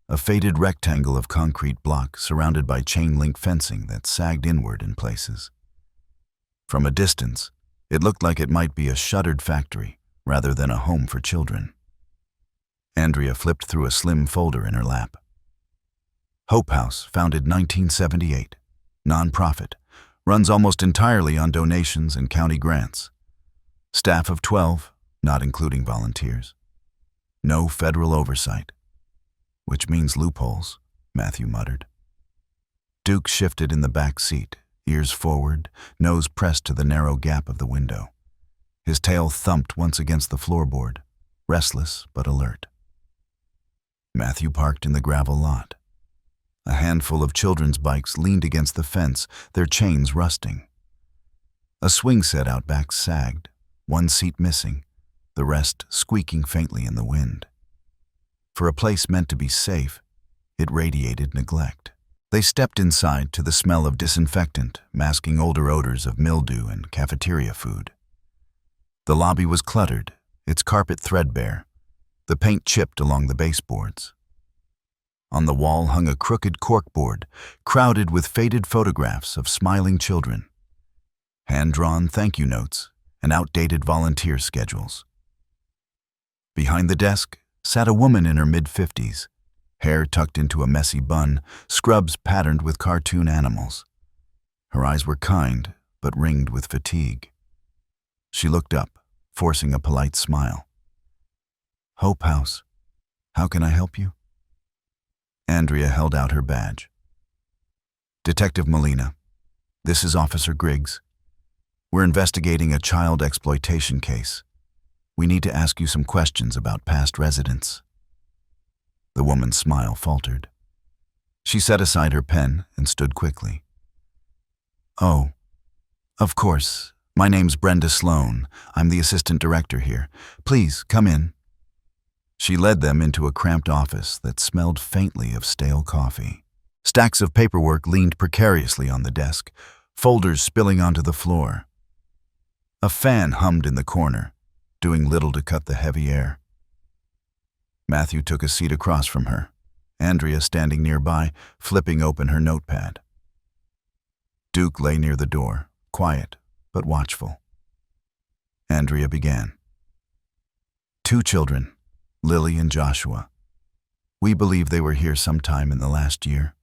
a faded rectangle of concrete block surrounded by chain-link fencing that sagged inward in places. From a distance, it looked like it might be a shuttered factory rather than a home for children. Andrea flipped through a slim folder in her lap. Hope House, founded 1978, nonprofit, runs almost entirely on donations and county grants. Staff of 12, not including volunteers. No federal oversight. Which means loopholes, Matthew muttered. Duke shifted in the back seat, ears forward, nose pressed to the narrow gap of the window. His tail thumped once against the floorboard, restless but alert. Matthew parked in the gravel lot. A handful of children's bikes leaned against the fence, their chains rusting. A swing set out back sagged, one seat missing, the rest squeaking faintly in the wind. For a place meant to be safe, it radiated neglect. They stepped inside to the smell of disinfectant, masking older odors of mildew and cafeteria food. The lobby was cluttered, its carpet threadbare, the paint chipped along the baseboards. On the wall hung a crooked corkboard, crowded with faded photographs of smiling children, hand-drawn thank you notes, and outdated volunteer schedules. Behind the desk sat a woman in her mid-50s, hair tucked into a messy bun, scrubs patterned with cartoon animals. Her eyes were kind, but ringed with fatigue. She looked up, forcing a polite smile. Hope House, how can I help you? Andrea held out her badge. Detective Molina, this is Officer Griggs. We're investigating a child exploitation case. We need to ask you some questions about past residents. The woman's smile faltered. She set aside her pen and stood quickly. Oh, of course. My name's Brenda Sloan. I'm the assistant director here. Please, come in. She led them into a cramped office that smelled faintly of stale coffee. Stacks of paperwork leaned precariously on the desk, folders spilling onto the floor. A fan hummed in the corner, doing little to cut the heavy air. Matthew took a seat across from her, Andrea standing nearby, flipping open her notepad. Duke lay near the door, quiet but watchful. Andrea began. 2 children, Lily and Joshua. We believe they were here sometime in the last year.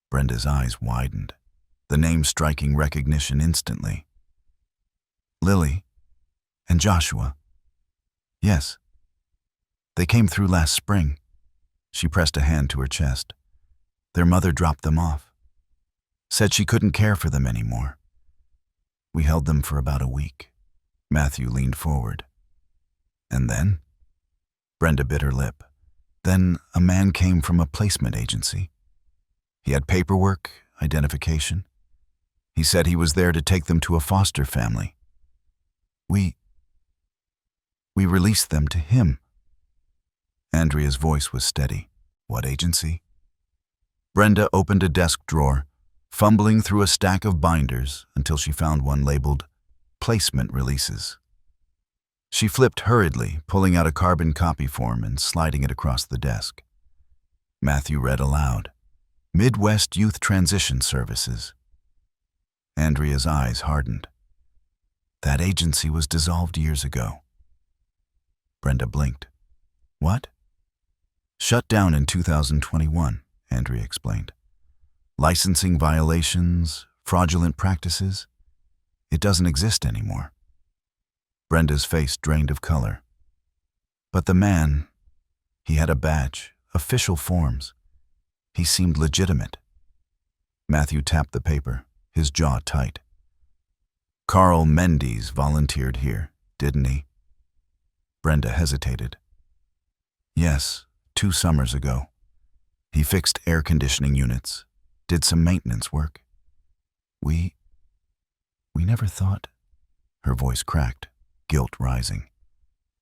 Brenda's eyes widened, the name striking recognition instantly. Lily and Joshua. Yes. They came through last spring. She pressed a hand to her chest. Their mother dropped them off. Said she couldn't care for them anymore. We held them for about a week. Matthew leaned forward. And then? Brenda bit her lip. Then a man came from a placement agency. He had paperwork, identification. He said he was there to take them to a foster family. We released them to him. Andrea's voice was steady. What agency? Brenda opened a desk drawer, fumbling through a stack of binders until she found one labeled Placement Releases. She flipped hurriedly, pulling out a carbon copy form and sliding it across the desk. Matthew read aloud, Midwest Youth Transition Services. Andrea's eyes hardened. That agency was dissolved years ago. Brenda blinked. What? Shut down in 2021, Andrea explained. Licensing violations, fraudulent practices. It doesn't exist anymore. Brenda's face drained of color. But the man, he had a badge, official forms. He seemed legitimate. Matthew tapped the paper, his jaw tight. Carl Mendes volunteered here, didn't he? Brenda hesitated. Yes, 2 summers ago. He fixed air conditioning units, did some maintenance work. We never thought. Her voice cracked, guilt rising.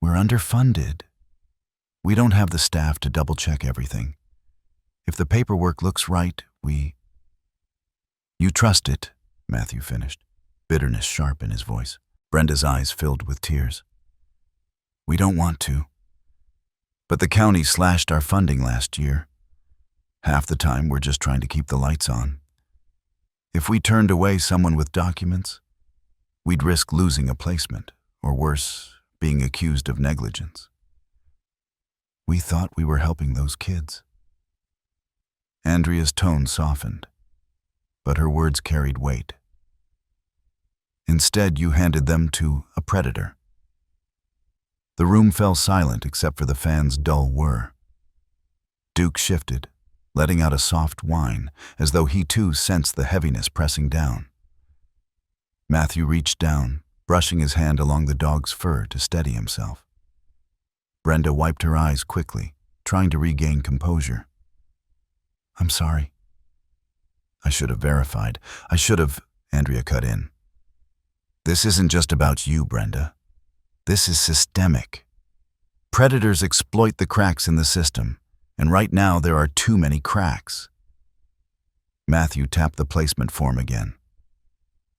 We're underfunded. We don't have the staff to double-check everything. If the paperwork looks right, You trust it, Matthew finished, bitterness sharp in his voice. Brenda's eyes filled with tears. We don't want to. But the county slashed our funding last year. Half the time we're just trying to keep the lights on. If we turned away someone with documents, we'd risk losing a placement, or worse, being accused of negligence. We thought we were helping those kids. Andrea's tone softened, but her words carried weight. Instead, you handed them to a predator. The room fell silent except for the fan's dull whir. Duke shifted, letting out a soft whine, as though he too sensed the heaviness pressing down. Matthew reached down, brushing his hand along the dog's fur to steady himself. Brenda wiped her eyes quickly, trying to regain composure. I'm sorry. I should have verified. Andrea cut in. This isn't just about you, Brenda. This is systemic. Predators exploit the cracks in the system, and right now there are too many cracks. Matthew tapped the placement form again.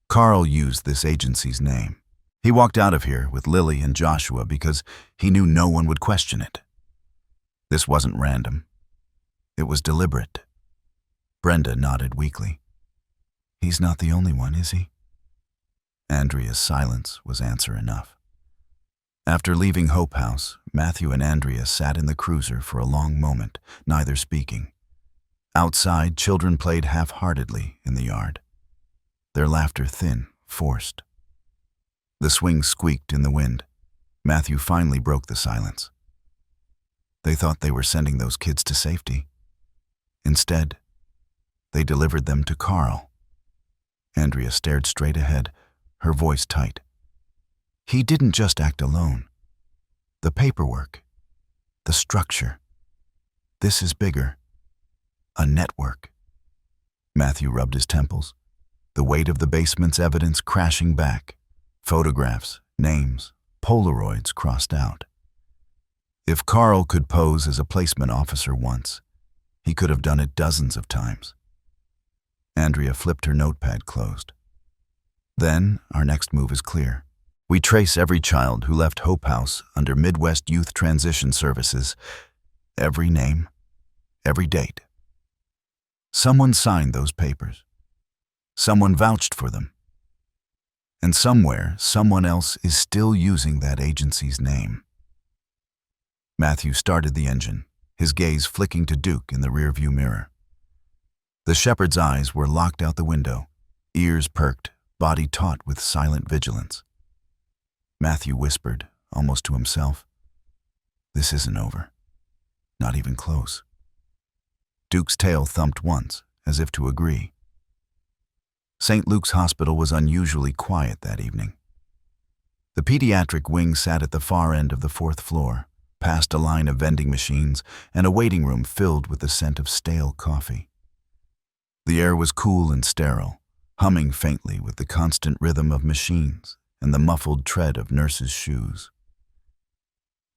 Carl used this agency's name. He walked out of here with Lily and Joshua because he knew no one would question it. This wasn't random. It was deliberate. Brenda nodded weakly. He's not the only one, is he? Andrea's silence was answer enough. After leaving Hope House, Matthew and Andrea sat in the cruiser for a long moment, neither speaking. Outside, children played half-heartedly in the yard, their laughter thin, forced. The swing squeaked in the wind. Matthew finally broke the silence. They thought they were sending those kids to safety. Instead, they delivered them to Carl. Andrea stared straight ahead, her voice tight. He didn't just act alone. The paperwork, the structure. This is bigger. A network. Matthew rubbed his temples, the weight of the basement's evidence crashing back. Photographs, names, Polaroids crossed out. If Carl could pose as a placement officer once, He could have done it dozens of times. Andrea flipped her notepad closed. Then, our next move is clear. We trace every child who left Hope House under Midwest Youth Transition Services. Every name, every date. Someone signed those papers. Someone vouched for them. And somewhere, someone else is still using that agency's name. Matthew started the engine, his gaze flicking to Duke in the rearview mirror. The shepherd's eyes were locked out the window, ears perked, body taut with silent vigilance. Matthew whispered, almost to himself, "This isn't over. Not even close." Duke's tail thumped once, as if to agree. St. Luke's Hospital was unusually quiet that evening. The pediatric wing sat at the far end of the 4th floor, past a line of vending machines and a waiting room filled with the scent of stale coffee. The air was cool and sterile, humming faintly with the constant rhythm of machines and the muffled tread of nurses' shoes.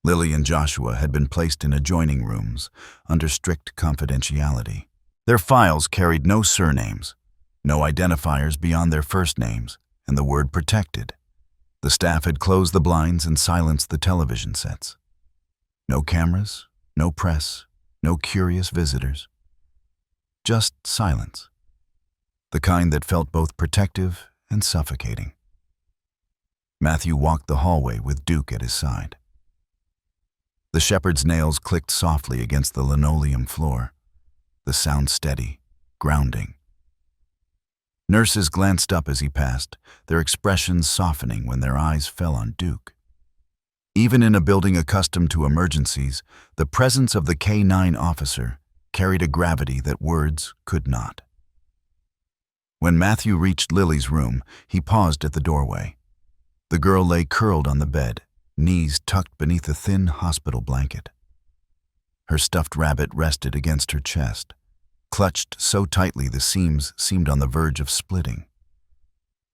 Lily and Joshua had been placed in adjoining rooms under strict confidentiality. Their files carried no surnames, no identifiers beyond their first names, and the word protected. The staff had closed the blinds and silenced the television sets. No cameras, no press, no curious visitors. Just silence. The kind that felt both protective and suffocating. Matthew walked the hallway with Duke at his side. The shepherd's nails clicked softly against the linoleum floor, the sound steady, grounding. Nurses glanced up as he passed, their expressions softening when their eyes fell on Duke. Even in a building accustomed to emergencies, the presence of the K-9 officer carried a gravity that words could not. When Matthew reached Lily's room, he paused at the doorway. The girl lay curled on the bed, knees tucked beneath a thin hospital blanket. Her stuffed rabbit rested against her chest, clutched so tightly the seams seemed on the verge of splitting.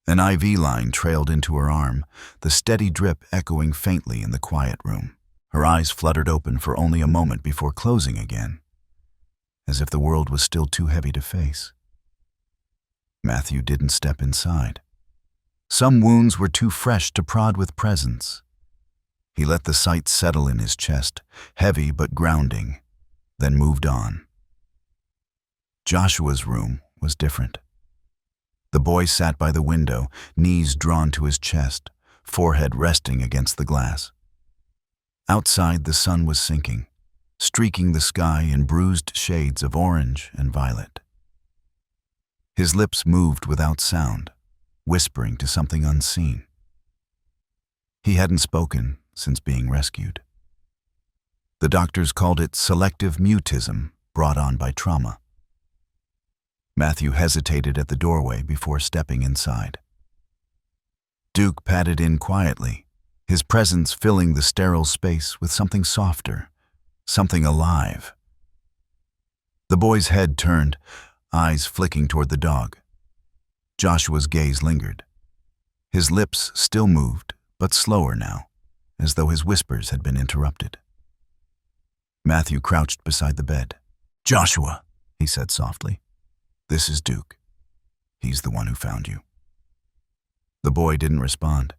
An IV line trailed into her arm, the steady drip echoing faintly in the quiet room. Her eyes fluttered open for only a moment before closing again, as if the world was still too heavy to face. Matthew didn't step inside. Some wounds were too fresh to prod with presence. He let the sight settle in his chest, heavy but grounding, then moved on. Joshua's room was different. The boy sat by the window, knees drawn to his chest, forehead resting against the glass. Outside, the sun was sinking, streaking the sky in bruised shades of orange and violet. His lips moved without sound, whispering to something unseen. He hadn't spoken since being rescued. The doctors called it selective mutism brought on by trauma. Matthew hesitated at the doorway before stepping inside. Duke padded in quietly, his presence filling the sterile space with something softer, something alive. The boy's head turned, eyes flicking toward the dog. Joshua's gaze lingered. His lips still moved, but slower now, as though his whispers had been interrupted. Matthew crouched beside the bed. "Joshua," he said softly. "This is Duke. He's the one who found you." The boy didn't respond.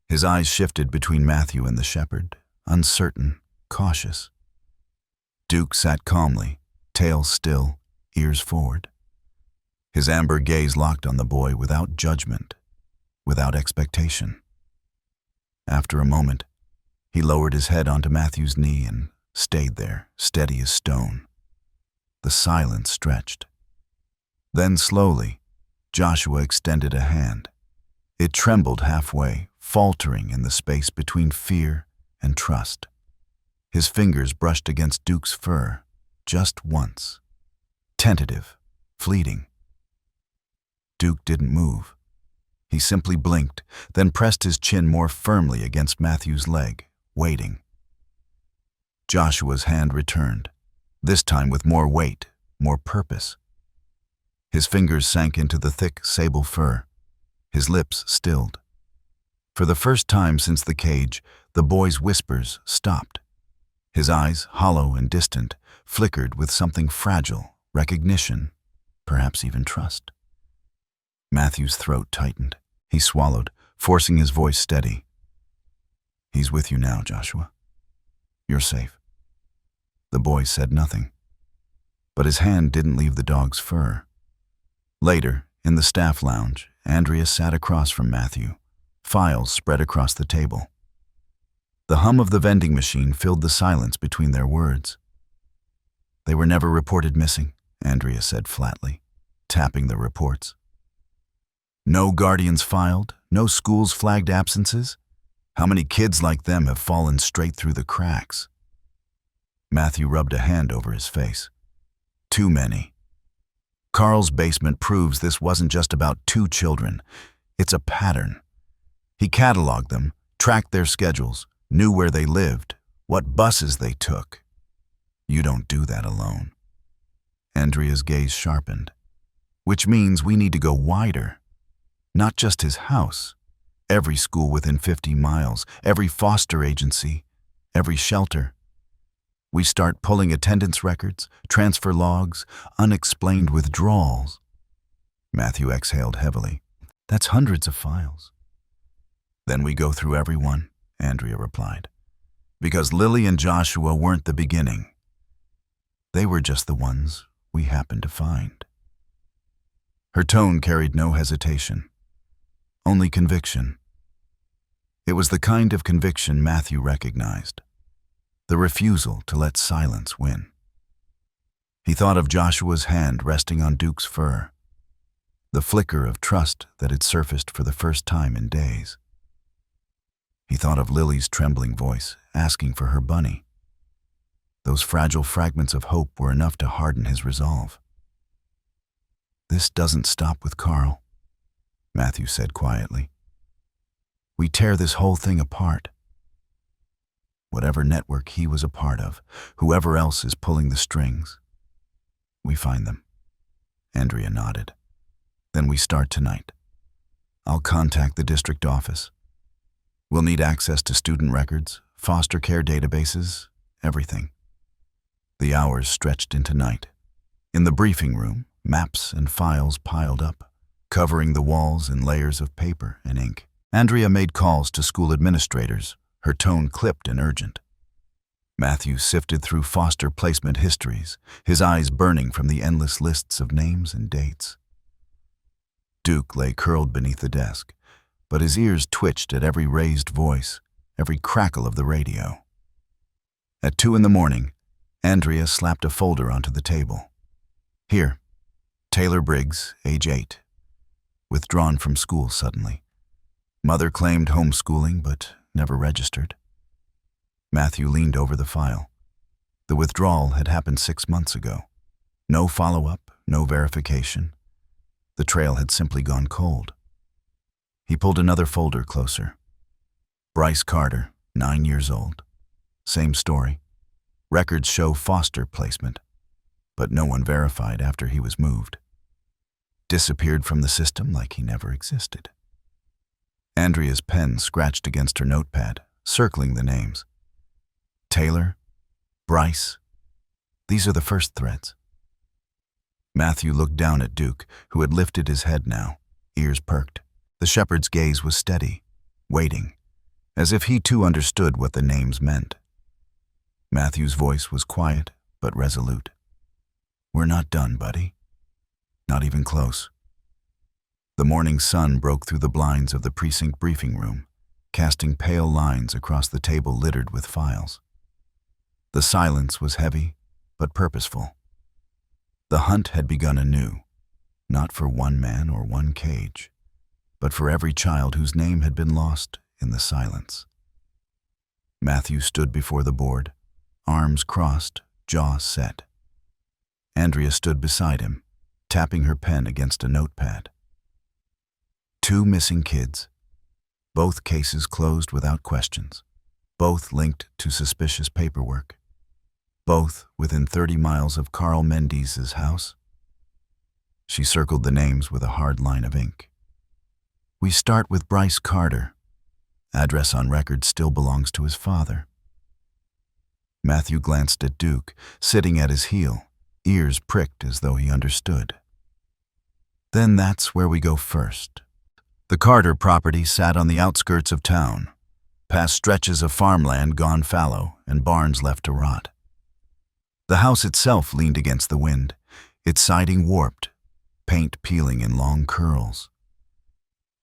His eyes shifted between Matthew and the shepherd, uncertain, cautious. Duke sat calmly, tail still, ears forward. His amber gaze locked on the boy without judgment, without expectation. After a moment, he lowered his head onto Matthew's knee and stayed there, steady as stone. The silence stretched. Then slowly, Joshua extended a hand. It trembled halfway, faltering in the space between fear and trust. His fingers brushed against Duke's fur, just once. Tentative, fleeting. Duke didn't move. He simply blinked, then pressed his chin more firmly against Matthew's leg, waiting. Joshua's hand returned, this time with more weight, more purpose. His fingers sank into the thick sable fur. His lips stilled. For the first time since the cage, the boy's whispers stopped. His eyes, hollow and distant, flickered with something fragile, recognition, perhaps even trust. Matthew's throat tightened. He swallowed, forcing his voice steady. "He's with you now, Joshua. You're safe." The boy said nothing, but his hand didn't leave the dog's fur. Later, in the staff lounge, Andrea sat across from Matthew, files spread across the table. The hum of the vending machine filled the silence between their words. "They were never reported missing," Andrea said flatly, tapping the reports. "No guardians filed, no schools flagged absences? How many kids like them have fallen straight through the cracks?" Matthew rubbed a hand over his face. "Too many. Carl's basement proves this wasn't just about 2 children. It's a pattern. He cataloged them, tracked their schedules, knew where they lived, what buses they took. You don't do that alone." Andrea's gaze sharpened. "Which means we need to go wider. Not just his house. Every school within 50 miles, every foster agency, every shelter. We start pulling attendance records, transfer logs, unexplained withdrawals." Matthew exhaled heavily. "That's hundreds of files." "Then we go through everyone," Andrea replied. "Because Lily and Joshua weren't the beginning. They were just the ones we happened to find." Her tone carried no hesitation, only conviction. It was the kind of conviction Matthew recognized, the refusal to let silence win. He thought of Joshua's hand resting on Duke's fur, the flicker of trust that had surfaced for the first time in days. He thought of Lily's trembling voice, asking for her bunny. Those fragile fragments of hope were enough to harden his resolve. "This doesn't stop with Carl," Matthew said quietly. "We tear this whole thing apart. Whatever network he was a part of, whoever else is pulling the strings, we find them." Andrea nodded. "Then we start tonight. I'll contact the district office. We'll need access to student records, foster care databases, everything." The hours stretched into night. In the briefing room, maps and files piled up, covering the walls in layers of paper and ink. Andrea made calls to school administrators, her tone clipped and urgent. Matthew sifted through foster placement histories, his eyes burning from the endless lists of names and dates. Duke lay curled beneath the desk, but his ears twitched at every raised voice, every crackle of the radio. At 2 a.m, Andrea slapped a folder onto the table. "Here, Taylor Briggs, age 8. Withdrawn from school suddenly. Mother claimed homeschooling, but never registered." Matthew leaned over the file. The withdrawal had happened 6 months ago. No follow-up, no verification. The trail had simply gone cold. He pulled another folder closer. Bryce Carter, 9 years old. Same story. Records show foster placement, but no one verified after he was moved. Disappeared from the system like he never existed. Andrea's pen scratched against her notepad, circling the names. Taylor, Bryce, these are the first threads. Matthew looked down at Duke, who had lifted his head now, ears perked. The shepherd's gaze was steady, waiting, as if he too understood what the names meant. Matthew's voice was quiet but resolute. "We're not done, buddy. Not even close." The morning sun broke through the blinds of the precinct briefing room, casting pale lines across the table littered with files. The silence was heavy but purposeful. The hunt had begun anew, not for one man or one cage, but for every child whose name had been lost in the silence. Matthew stood before the board, arms crossed, jaw set. Andrea stood beside him, tapping her pen against a notepad. 2 missing kids. Both cases closed without questions. Both linked to suspicious paperwork. Both within 30 miles of Carl Mendez's house. She circled the names with a hard line of ink. We start with Bryce Carter. Address on record still belongs to his father. Matthew glanced at Duke, sitting at his heel, ears pricked as though he understood. Then that's where we go first. The Carter property sat on the outskirts of town, past stretches of farmland gone fallow and barns left to rot. The house itself leaned against the wind, its siding warped, paint peeling in long curls.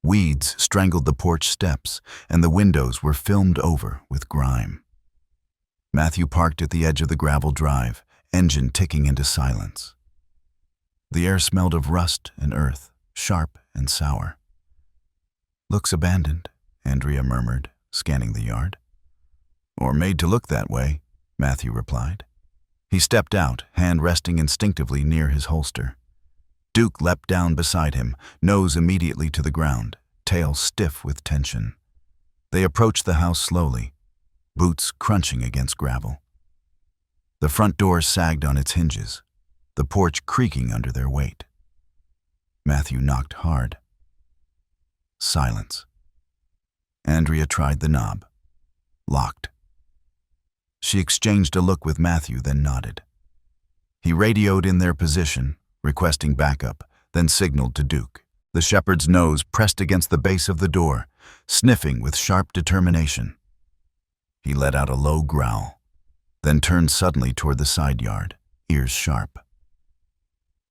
Weeds strangled the porch steps, and the windows were filmed over with grime. Matthew parked at the edge of the gravel drive, engine ticking into silence. The air smelled of rust and earth, sharp and sour. "Looks abandoned," Andrea murmured, scanning the yard. "Or made to look that way," Matthew replied. He stepped out, hand resting instinctively near his holster. Duke leapt down beside him, nose immediately to the ground, tail stiff with tension. They approached the house slowly, boots crunching against gravel. The front door sagged on its hinges, the porch creaking under their weight. Matthew knocked hard. Silence. Andrea tried the knob. Locked. She exchanged a look with Matthew, then nodded. He radioed in their position, requesting backup, then signaled to Duke. The shepherd's nose pressed against the base of the door, sniffing with sharp determination. He let out a low growl, then turned suddenly toward the side yard, ears sharp.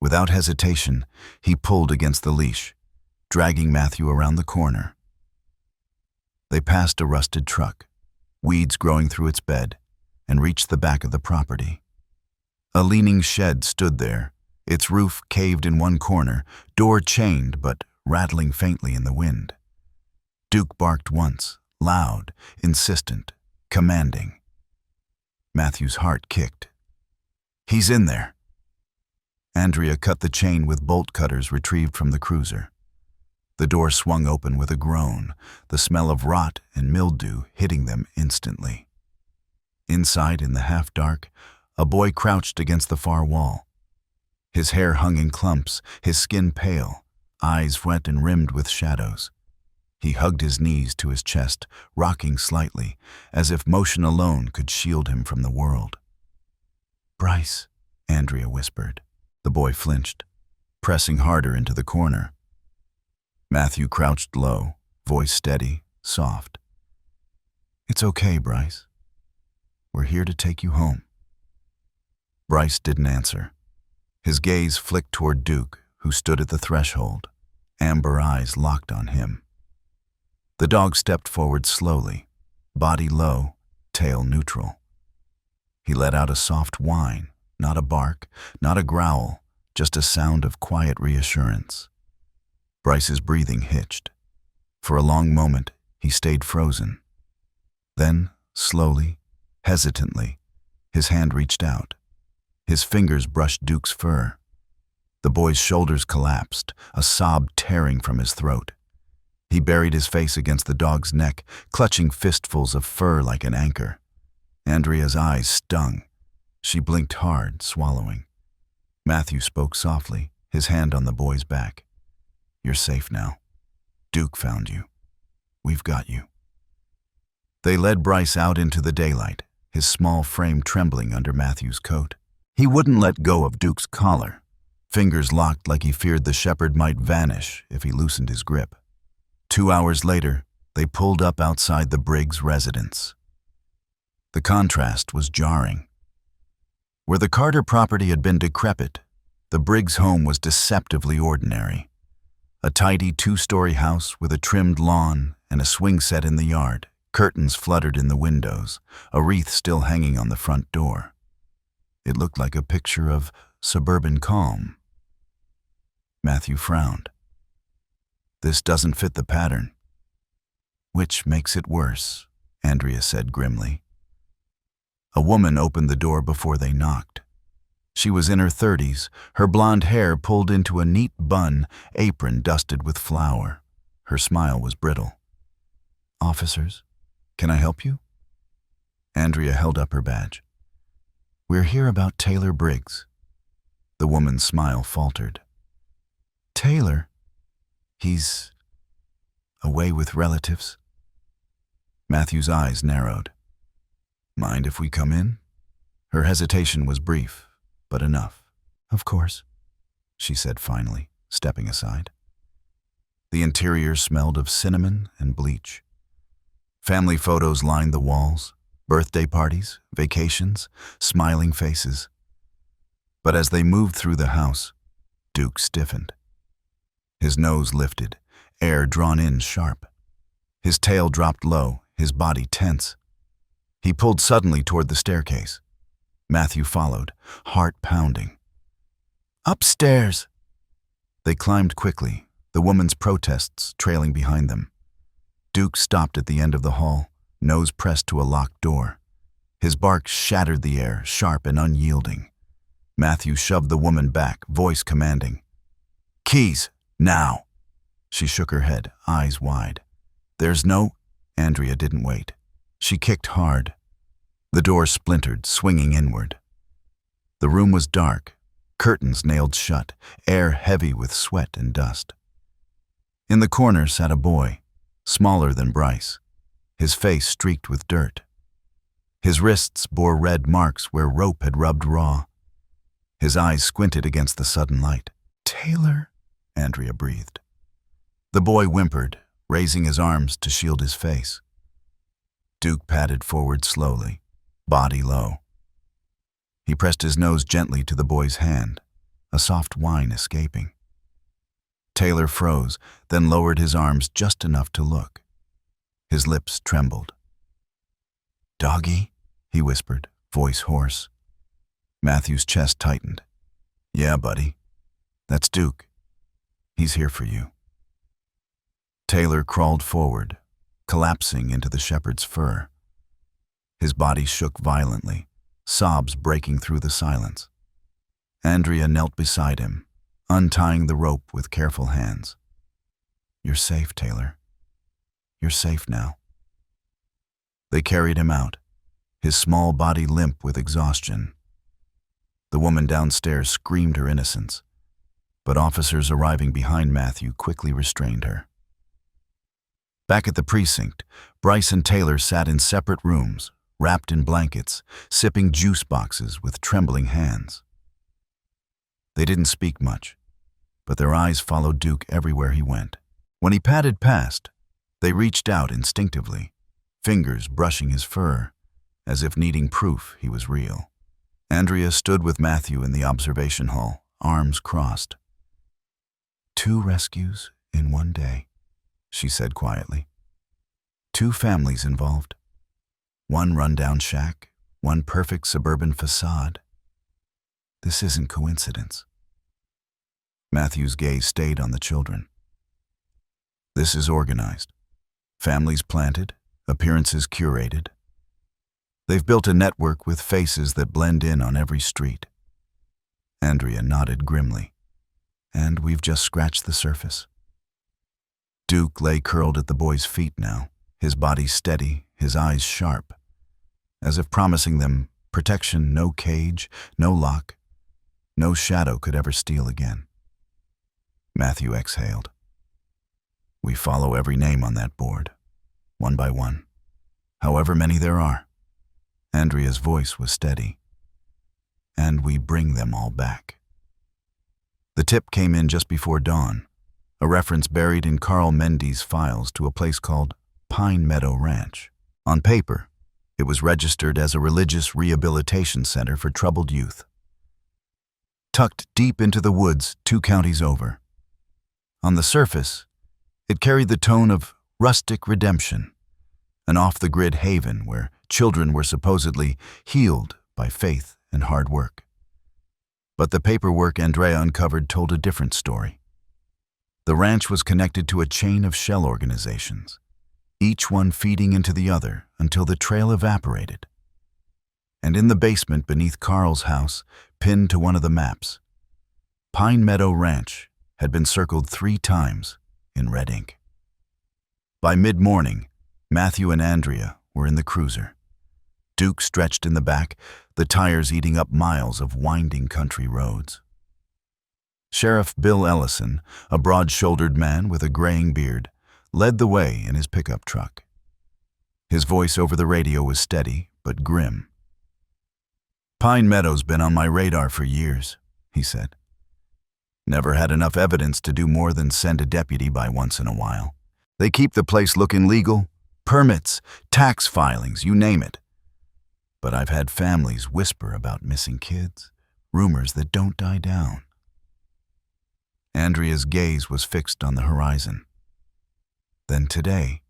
Without hesitation, he pulled against the leash, dragging Matthew around the corner. They passed a rusted truck, weeds growing through its bed, and reached the back of the property. A leaning shed stood there, its roof caved in one corner, door chained but rattling faintly in the wind. Duke barked once, loud, insistent, commanding. Matthew's heart kicked. "He's in there." Andrea cut the chain with bolt cutters retrieved from the cruiser. The door swung open with a groan, the smell of rot and mildew hitting them instantly. Inside, in the half-dark, a boy crouched against the far wall. His hair hung in clumps, his skin pale, eyes wet and rimmed with shadows. He hugged his knees to his chest, rocking slightly, as if motion alone could shield him from the world. "Bryce," Andrea whispered. The boy flinched, pressing harder into the corner. Matthew crouched low, voice steady, soft. "It's okay, Bryce. We're here to take you home." Bryce didn't answer. His gaze flicked toward Duke, who stood at the threshold, amber eyes locked on him. The dog stepped forward slowly, body low, tail neutral. He let out a soft whine, not a bark, not a growl, just a sound of quiet reassurance. Bryce's breathing hitched. For a long moment, he stayed frozen. Then, slowly, hesitantly, his hand reached out. His fingers brushed Duke's fur. The boy's shoulders collapsed, a sob tearing from his throat. He buried his face against the dog's neck, clutching fistfuls of fur like an anchor. Andrea's eyes stung. She blinked hard, swallowing. Matthew spoke softly, his hand on the boy's back. "You're safe now. Duke found you. We've got you." They led Bryce out into the daylight, his small frame trembling under Matthew's coat. He wouldn't let go of Duke's collar, fingers locked like he feared the shepherd might vanish if he loosened his grip. 2 hours later, they pulled up outside the Briggs residence. The contrast was jarring. Where the Carter property had been decrepit, the Briggs home was deceptively ordinary. A tidy 2-story house with a trimmed lawn and a swing set in the yard, curtains fluttered in the windows, a wreath still hanging on the front door. It looked like a picture of suburban calm. Matthew frowned. "This doesn't fit the pattern." "Which makes it worse," Andrea said grimly. A woman opened the door before they knocked. She was in her 30s, her blonde hair pulled into a neat bun, apron dusted with flour. Her smile was brittle. "Officers, can I help you?" Andrea held up her badge. "We're here about Taylor Briggs." The woman's smile faltered. "Taylor? He's away with relatives." Matthew's eyes narrowed. "Mind if we come in?" Her hesitation was brief, but enough. "Of course," she said finally, stepping aside. The interior smelled of cinnamon and bleach. Family photos lined the walls, birthday parties, vacations, smiling faces. But as they moved through the house, Duke stiffened. His nose lifted, air drawn in sharp. His tail dropped low, his body tense. He pulled suddenly toward the staircase. Matthew followed, heart pounding. "Upstairs!" They climbed quickly, the woman's protests trailing behind them. Duke stopped at the end of the hall, nose pressed to a locked door. His bark shattered the air, sharp and unyielding. Matthew shoved the woman back, voice commanding. "Keys, now!" She shook her head, eyes wide. "There's no—" Andrea didn't wait. She kicked hard. The door splintered, swinging inward. The room was dark, curtains nailed shut, air heavy with sweat and dust. In the corner sat a boy, smaller than Bryce, his face streaked with dirt. His wrists bore red marks where rope had rubbed raw. His eyes squinted against the sudden light. "Taylor," Andrea breathed. The boy whimpered, raising his arms to shield his face. Duke padded forward slowly, body low. He pressed his nose gently to the boy's hand, a soft whine escaping. Taylor froze, then lowered his arms just enough to look. His lips trembled. "Doggy?" he whispered, voice hoarse. Matthew's chest tightened. "Yeah, buddy. That's Duke. He's here for you." Taylor crawled forward, collapsing into the shepherd's fur. His body shook violently, sobs breaking through the silence. Andrea knelt beside him, untying the rope with careful hands. "You're safe, Taylor. You're safe now." They carried him out, his small body limp with exhaustion. The woman downstairs screamed her innocence, but officers arriving behind Matthew quickly restrained her. Back at the precinct, Bryce and Taylor sat in separate rooms, wrapped in blankets, sipping juice boxes with trembling hands. They didn't speak much, but their eyes followed Duke everywhere he went. When he padded past, they reached out instinctively, fingers brushing his fur, as if needing proof he was real. Andrea stood with Matthew in the observation hall, arms crossed. "2 rescues in one day," she said quietly. "2 families involved. 1 rundown shack, 1 perfect suburban facade. This isn't coincidence." Matthew's gaze stayed on the children. "This is organized. Families planted, appearances curated. They've built a network with faces that blend in on every street." Andrea nodded grimly. "And we've just scratched the surface." Duke lay curled at the boy's feet now, his body steady, his eyes sharp, as if promising them protection, no cage, no lock, no shadow could ever steal again. Matthew exhaled. "We follow every name on that board, one by one, however many there are." Andrea's voice was steady. "And we bring them all back." The tip came in just before dawn, a reference buried in Carl Mendy's files to a place called Pine Meadow Ranch. On paper, it was registered as a religious rehabilitation center for troubled youth. Tucked deep into the woods 2 counties over. On the surface, it carried the tone of rustic redemption, an off-the-grid haven where children were supposedly healed by faith and hard work. But the paperwork Andrea uncovered told a different story. The ranch was connected to a chain of shell organizations, each one feeding into the other until the trail evaporated. And in the basement beneath Carl's house, pinned to one of the maps, Pine Meadow Ranch had been circled 3 times in red ink. By mid-morning, Matthew and Andrea were in the cruiser. Duke stretched in the back, the tires eating up miles of winding country roads. Sheriff Bill Ellison, a broad-shouldered man with a graying beard, led the way in his pickup truck. His voice over the radio was steady but grim. Pine Meadow's been on my radar for years, he said. Never had enough evidence to do more than send a deputy by once in a while. They keep the place looking legal, permits, tax filings, you name it. But I've had families whisper about missing kids, rumors that don't die down. Andrea's gaze was fixed on the horizon. Then today,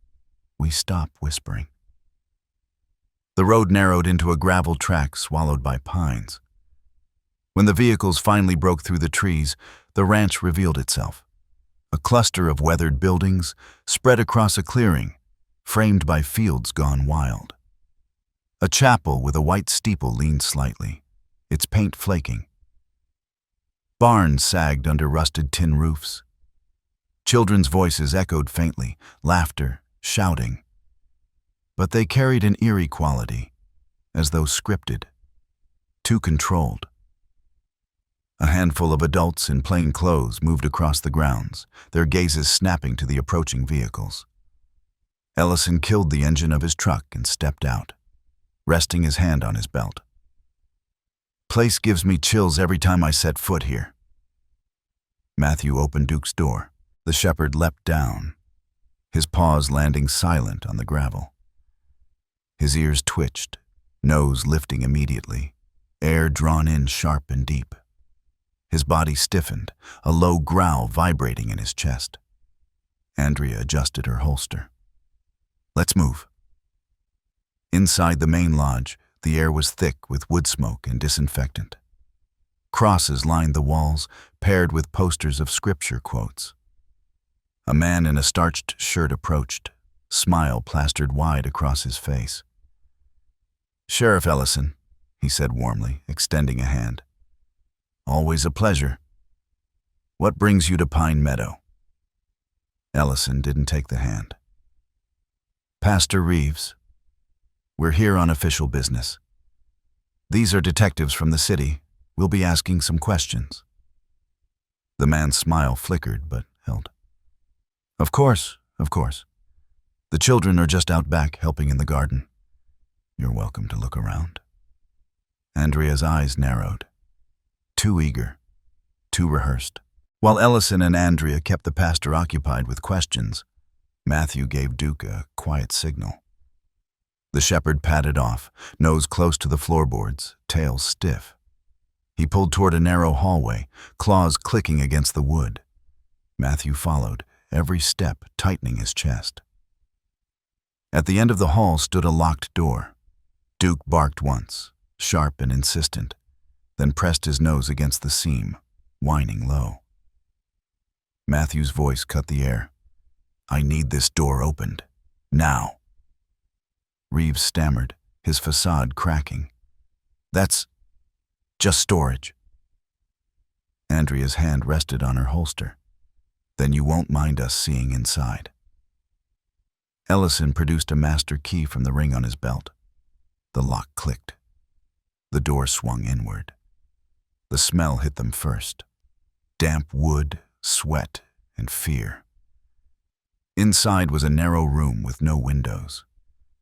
we stopped whispering. The road narrowed into a gravel track swallowed by pines. When the vehicles finally broke through the trees, the ranch revealed itself. A cluster of weathered buildings spread across a clearing, framed by fields gone wild. A chapel with a white steeple leaned slightly, its paint flaking. Barns sagged under rusted tin roofs. Children's voices echoed faintly, laughter, shouting. But they carried an eerie quality, as though scripted, too controlled. A handful of adults in plain clothes moved across the grounds, their gazes snapping to the approaching vehicles. Ellison killed the engine of his truck and stepped out, resting his hand on his belt. Place gives me chills every time I set foot here. Matthew opened Duke's door. The shepherd leapt down, his paws landing silent on the gravel. His ears twitched, nose lifting immediately, air drawn in sharp and deep. His body stiffened, a low growl vibrating in his chest. Andrea adjusted her holster. Let's move. Inside the main lodge, the air was thick with wood smoke and disinfectant. Crosses lined the walls, paired with posters of scripture quotes. A man in a starched shirt approached, smile plastered wide across his face. "Sheriff Ellison," he said warmly, extending a hand. "Always a pleasure. What brings you to Pine Meadow?" Ellison didn't take the hand. "Pastor Reeves, we're here on official business. These are detectives from the city. We'll be asking some questions." The man's smile flickered but held. Of course. The children are just out back helping in the garden. You're welcome to look around." Andrea's eyes narrowed. Too eager, too rehearsed. While Ellison and Andrea kept the pastor occupied with questions, Matthew gave Duke a quiet signal. The shepherd padded off, nose close to the floorboards, tail stiff. He pulled toward a narrow hallway, claws clicking against the wood. Matthew followed, every step tightening his chest. At the end of the hall stood a locked door. Duke barked once, sharp and insistent, then pressed his nose against the seam, whining low. Matthew's voice cut the air. "I need this door opened. Now." Reeves stammered, his facade cracking. "That's just storage." Andrea's hand rested on her holster. "Then you won't mind us seeing inside." Ellison produced a master key from the ring on his belt. The lock clicked. The door swung inward. The smell hit them first. Damp wood, sweat, and fear. Inside was a narrow room with no windows.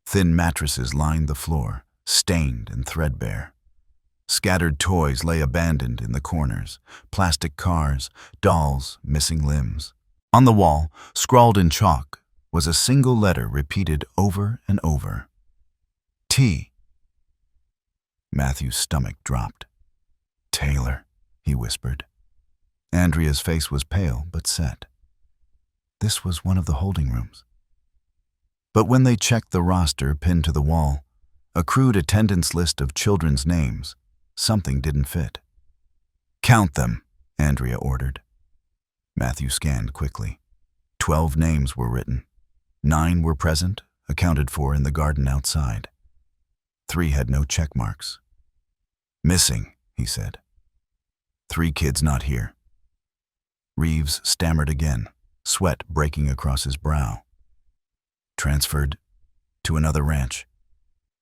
Thin mattresses lined the floor, stained and threadbare. Scattered toys lay abandoned in the corners, plastic cars, dolls, missing limbs. On the wall, scrawled in chalk, was a single letter repeated over and over. T. Matthew's stomach dropped. "Taylor," he whispered. Andrea's face was pale but set. This was one of the holding rooms. But when they checked the roster pinned to the wall, a crude attendance list of children's names, something didn't fit. "Count them," Andrea ordered. Matthew scanned quickly. 12 names were written. 9 were present, accounted for in the garden outside. 3 had no check marks. "Missing," he said. 3 kids not here. Reeves stammered again, sweat breaking across his brow. "Transferred to another ranch.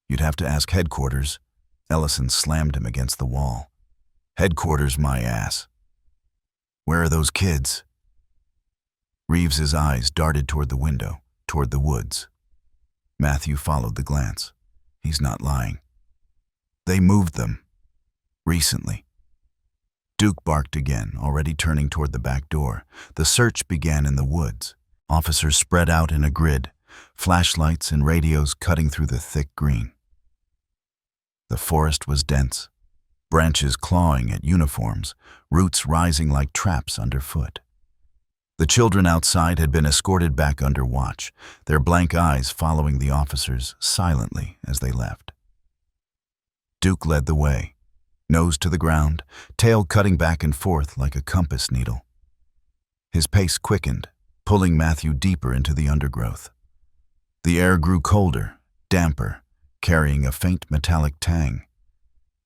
You'd have to ask headquarters." Ellison slammed him against the wall. "Headquarters, my ass. Where are those kids?" Reeves's eyes darted toward the window, toward the woods. Matthew followed the glance. He's not lying. "They moved them. Recently. Duke barked again, already turning toward the back door. The search began in the woods. Officers spread out in a grid, flashlights and radios cutting through the thick green. The forest was dense, branches clawing at uniforms, roots rising like traps underfoot. The children outside had been escorted back under watch, their blank eyes following the officers silently as they left. Duke led the way, nose to the ground, tail cutting back and forth like a compass needle. His pace quickened, pulling Matthew deeper into the undergrowth. The air grew colder, damper, carrying a faint metallic tang.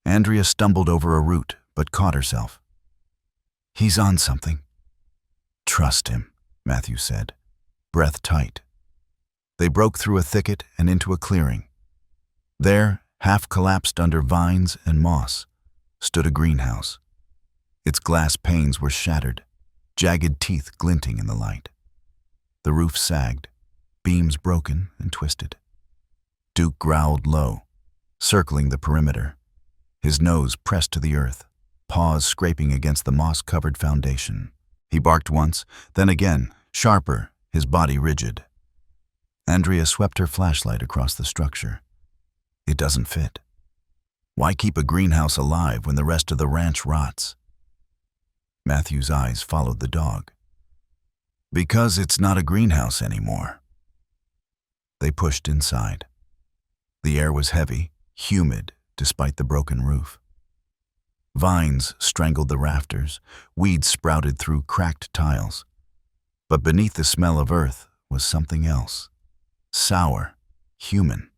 Andrea stumbled over a root, but caught herself. "He's on something." "Trust him," Matthew said, breath tight. They broke through a thicket and into a clearing. There, half collapsed under vines and moss, stood a greenhouse. Its glass panes were shattered, jagged teeth glinting in the light. The roof sagged, beams broken and twisted. Duke growled low, circling the perimeter, his nose pressed to the earth, paws scraping against the moss-covered foundation. He barked once, then again, sharper, his body rigid. Andrea swept her flashlight across the structure. It doesn't fit. Why keep a greenhouse alive when the rest of the ranch rots? Matthew's eyes followed the dog. Because it's not a greenhouse anymore. They pushed inside. The air was heavy, humid, despite the broken roof. Vines strangled the rafters, weeds sprouted through cracked tiles. But beneath the smell of earth was something else. Sour, human.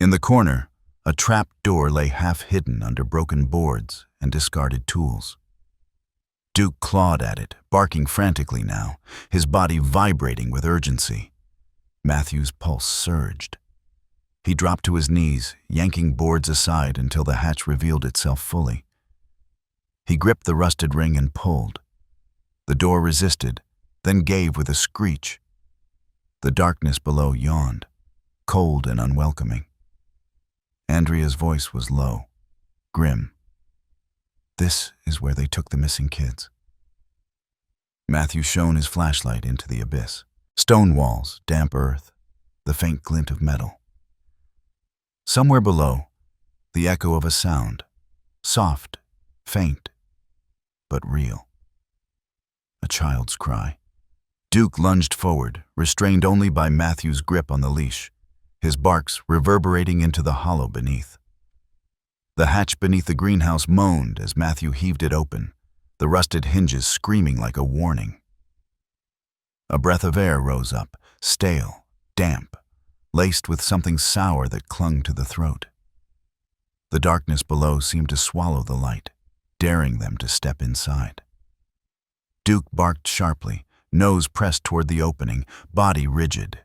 In the corner, a trap door lay half hidden under broken boards and discarded tools. Duke clawed at it, barking frantically now, his body vibrating with urgency. Matthew's pulse surged. He dropped to his knees, yanking boards aside until the hatch revealed itself fully. He gripped the rusted ring and pulled. The door resisted, then gave with a screech. The darkness below yawned, cold and unwelcoming. Andrea's voice was low, grim. This is where they took the missing kids. Matthew shone his flashlight into the abyss. Stone walls, damp earth, the faint glint of metal. Somewhere below, the echo of a sound, soft, faint, but real. A child's cry. Duke lunged forward, restrained only by Matthew's grip on the leash, his barks reverberating into the hollow beneath. The hatch beneath the greenhouse moaned as Matthew heaved it open, the rusted hinges screaming like a warning. A breath of air rose up, stale, damp, laced with something sour that clung to the throat. The darkness below seemed to swallow the light, daring them to step inside. Duke barked sharply, nose pressed toward the opening, body rigid.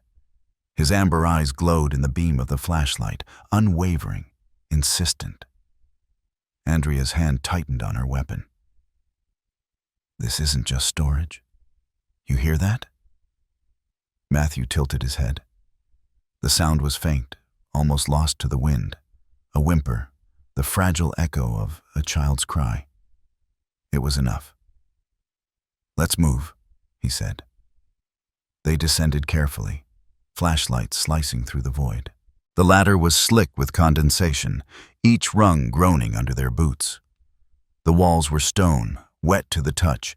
His amber eyes glowed in the beam of the flashlight, unwavering, insistent. Andrea's hand tightened on her weapon. This isn't just storage. You hear that? Matthew tilted his head. The sound was faint, almost lost to the wind, a whimper, the fragile echo of a child's cry. It was enough. Let's move, he said. They descended carefully, flashlight slicing through the void. The ladder was slick with condensation, each rung groaning under their boots. The walls were stone, wet to the touch,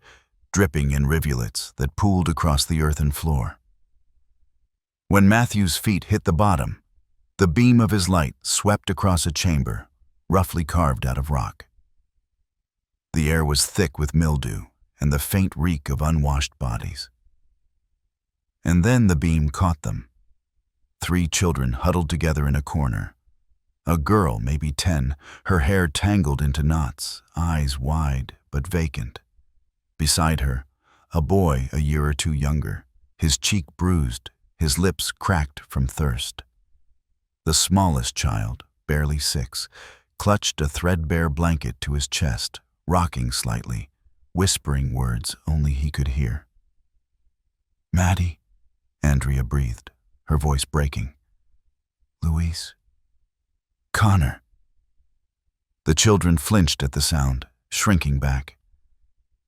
dripping in rivulets that pooled across the earthen floor. When Matthew's feet hit the bottom, the beam of his light swept across a chamber, roughly carved out of rock. The air was thick with mildew and the faint reek of unwashed bodies. And then the beam caught them. 3 children huddled together in a corner. A girl, maybe 10, her hair tangled into knots, eyes wide but vacant. Beside her, a boy a year or 2 younger, his cheek bruised, his lips cracked from thirst. The smallest child, barely 6, clutched a threadbare blanket to his chest, rocking slightly, whispering words only he could hear. "Maddie," Andrea breathed, her voice breaking. "Luis. Connor." The children flinched at the sound, shrinking back.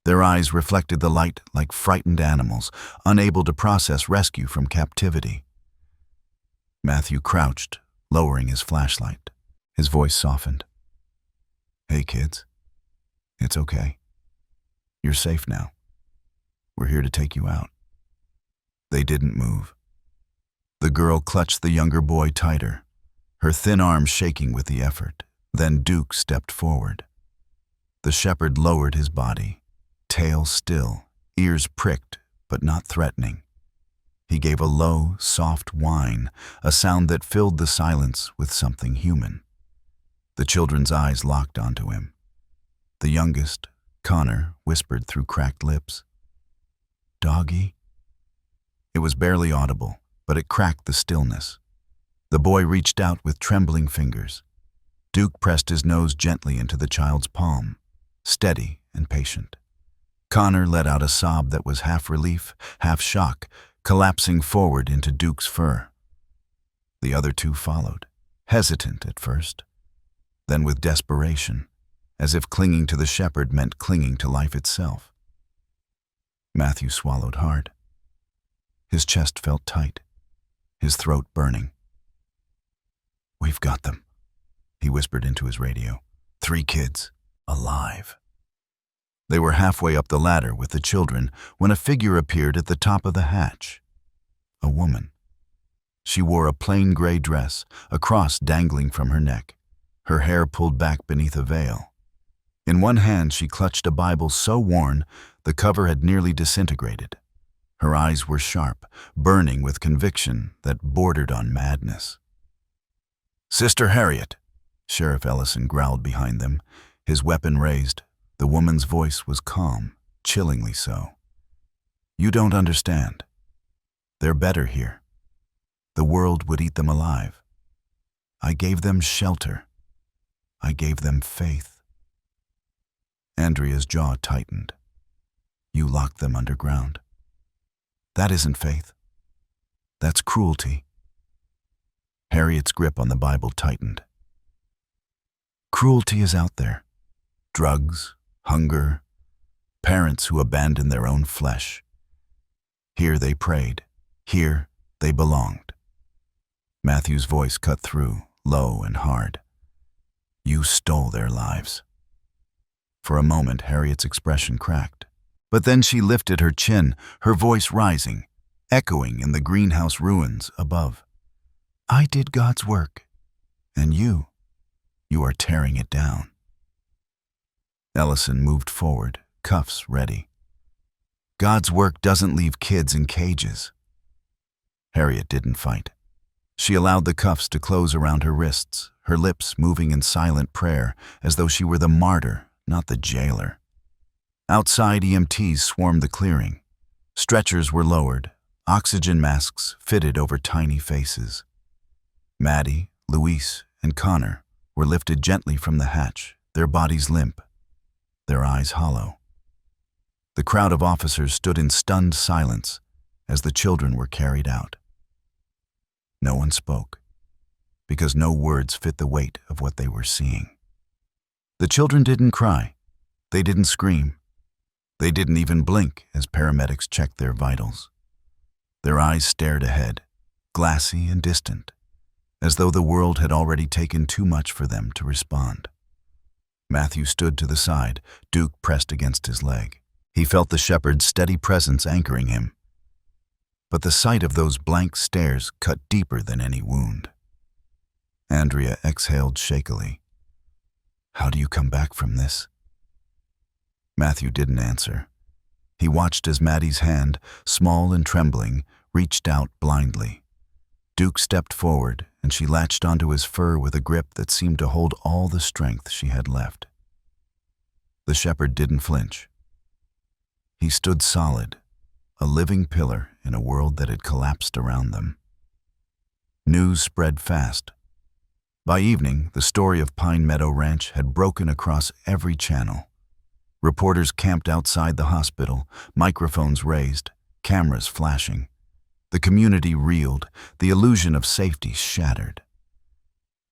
Their eyes reflected the light like frightened animals, unable to process rescue from captivity. Matthew crouched, lowering his flashlight. His voice softened. "Hey, kids. It's okay. You're safe now. We're here to take you out." They didn't move. The girl clutched the younger boy tighter, her thin arms shaking with the effort. Then Duke stepped forward. The shepherd lowered his body, tail still, ears pricked, but not threatening. He gave a low, soft whine, a sound that filled the silence with something human. The children's eyes locked onto him. The youngest, Connor, whispered through cracked lips, "Doggy?" It was barely audible, but it cracked the stillness. The boy reached out with trembling fingers. Duke pressed his nose gently into the child's palm, steady and patient. Connor let out a sob that was half relief, half shock, collapsing forward into Duke's fur. The other two followed, hesitant at first, then with desperation, as if clinging to the shepherd meant clinging to life itself. Matthew swallowed hard. His chest felt tight, his throat burning. "We've got them," he whispered into his radio. 3 kids, alive." They were halfway up the ladder with the children when a figure appeared at the top of the hatch. A woman. She wore a plain gray dress, a cross dangling from her neck, her hair pulled back beneath a veil. In one hand she clutched a Bible so worn the cover had nearly disintegrated. Her eyes were sharp, burning with conviction that bordered on madness. "Sister Harriet," Sheriff Ellison growled behind them, his weapon raised. The woman's voice was calm, chillingly so. "You don't understand. They're better here. The world would eat them alive. I gave them shelter. I gave them faith." Andrea's jaw tightened. "You locked them underground. That isn't faith. That's cruelty." Harriet's grip on the Bible tightened. "Cruelty is out there. Drugs, hunger, parents who abandon their own flesh. Here they prayed. Here they belonged." Matthew's voice cut through, low and hard. "You stole their lives." For a moment, Harriet's expression cracked. But then she lifted her chin, her voice rising, echoing in the greenhouse ruins above. "I did God's work, and you are tearing it down." Ellison moved forward, cuffs ready. "God's work doesn't leave kids in cages." Harriet didn't fight. She allowed the cuffs to close around her wrists, her lips moving in silent prayer, as though she were the martyr, not the jailer. Outside, EMTs swarmed the clearing. Stretchers were lowered, oxygen masks fitted over tiny faces. Maddie, Luis, and Connor were lifted gently from the hatch, their bodies limp, their eyes hollow. The crowd of officers stood in stunned silence as the children were carried out. No one spoke, because no words fit the weight of what they were seeing. The children didn't cry. They didn't scream. They didn't even blink as paramedics checked their vitals. Their eyes stared ahead, glassy and distant, as though the world had already taken too much for them to respond. Matthew stood to the side, Duke pressed against his leg. He felt the shepherd's steady presence anchoring him. But the sight of those blank stares cut deeper than any wound. Andrea exhaled shakily. "How do you come back from this?" Matthew didn't answer. He watched as Maddie's hand, small and trembling, reached out blindly. Duke stepped forward, and she latched onto his fur with a grip that seemed to hold all the strength she had left. The shepherd didn't flinch. He stood solid, a living pillar in a world that had collapsed around them. News spread fast. By evening, the story of Pine Meadow Ranch had broken across every channel. Reporters camped outside the hospital, microphones raised, cameras flashing. The community reeled, the illusion of safety shattered.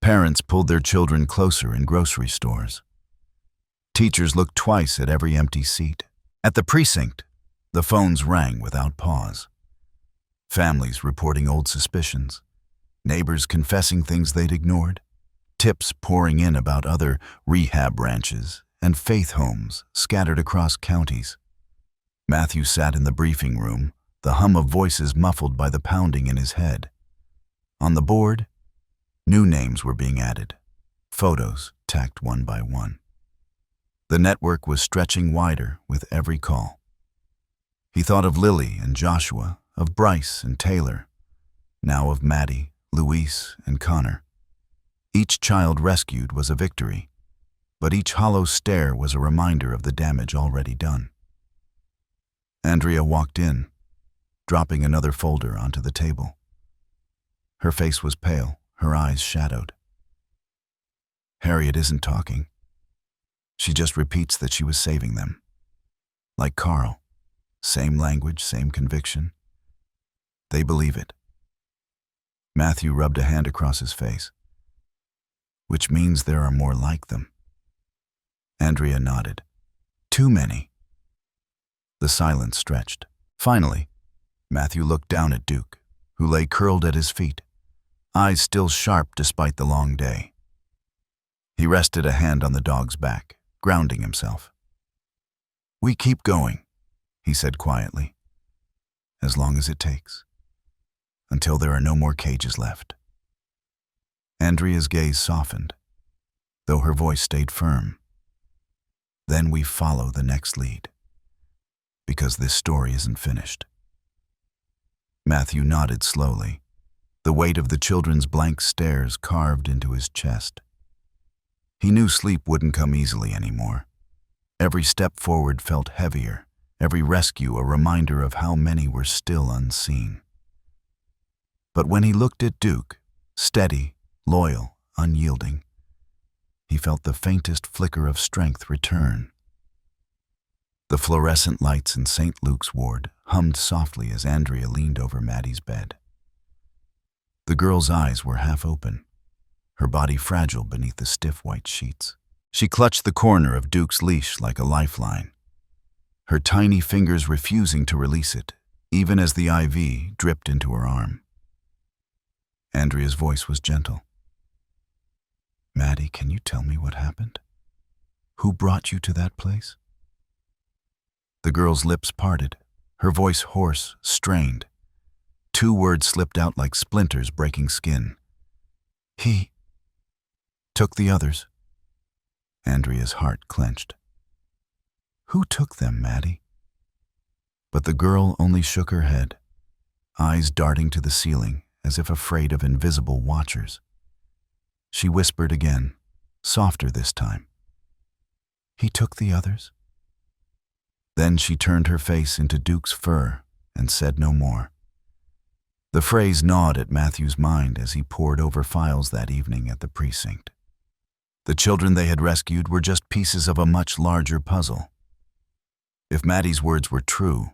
Parents pulled their children closer in grocery stores. Teachers looked twice at every empty seat. At the precinct, the phones rang without pause. Families reporting old suspicions, neighbors confessing things they'd ignored, tips pouring in about other rehab ranches and faith homes scattered across counties. Matthew sat in the briefing room, the hum of voices muffled by the pounding in his head. On the board, new names were being added, photos tacked one by one. The network was stretching wider with every call. He thought of Lily and Joshua, of Bryce and Taylor, now of Maddie, Luis, and Connor. Each child rescued was a victory, but each hollow stare was a reminder of the damage already done. Andrea walked in, dropping another folder onto the table. Her face was pale, her eyes shadowed. Harriet isn't talking. She just repeats that she was saving them. Like Carl. Same language, same conviction. They believe it. Matthew rubbed a hand across his face. Which means there are more like them. Andrea nodded. Too many. The silence stretched. Finally, Matthew looked down at Duke, who lay curled at his feet, eyes still sharp despite the long day. He rested a hand on the dog's back, grounding himself. We keep going, he said quietly, as long as it takes, until there are no more cages left. Andrea's gaze softened, though her voice stayed firm. Then we follow the next lead, because this story isn't finished. Matthew nodded slowly, the weight of the children's blank stares carved into his chest. He knew sleep wouldn't come easily anymore. Every step forward felt heavier, every rescue a reminder of how many were still unseen. But when he looked at Duke, steady, loyal, unyielding, he felt the faintest flicker of strength return. The fluorescent lights in St. Luke's ward hummed softly as Andrea leaned over Maddie's bed. The girl's eyes were half open, her body fragile beneath the stiff white sheets. She clutched the corner of Duke's leash like a lifeline, her tiny fingers refusing to release it, even as the IV dripped into her arm. Andrea's voice was gentle. Maddie, can you tell me what happened? Who brought you to that place? The girl's lips parted, her voice hoarse, strained. 2 words slipped out like splinters breaking skin. He took the others. Andrea's heart clenched. Who took them, Maddie? But the girl only shook her head, eyes darting to the ceiling as if afraid of invisible watchers. She whispered again, softer this time. He took the others? Then she turned her face into Duke's fur and said no more. The phrase gnawed at Matthew's mind as he pored over files that evening at the precinct. The children they had rescued were just pieces of a much larger puzzle. If Maddie's words were true,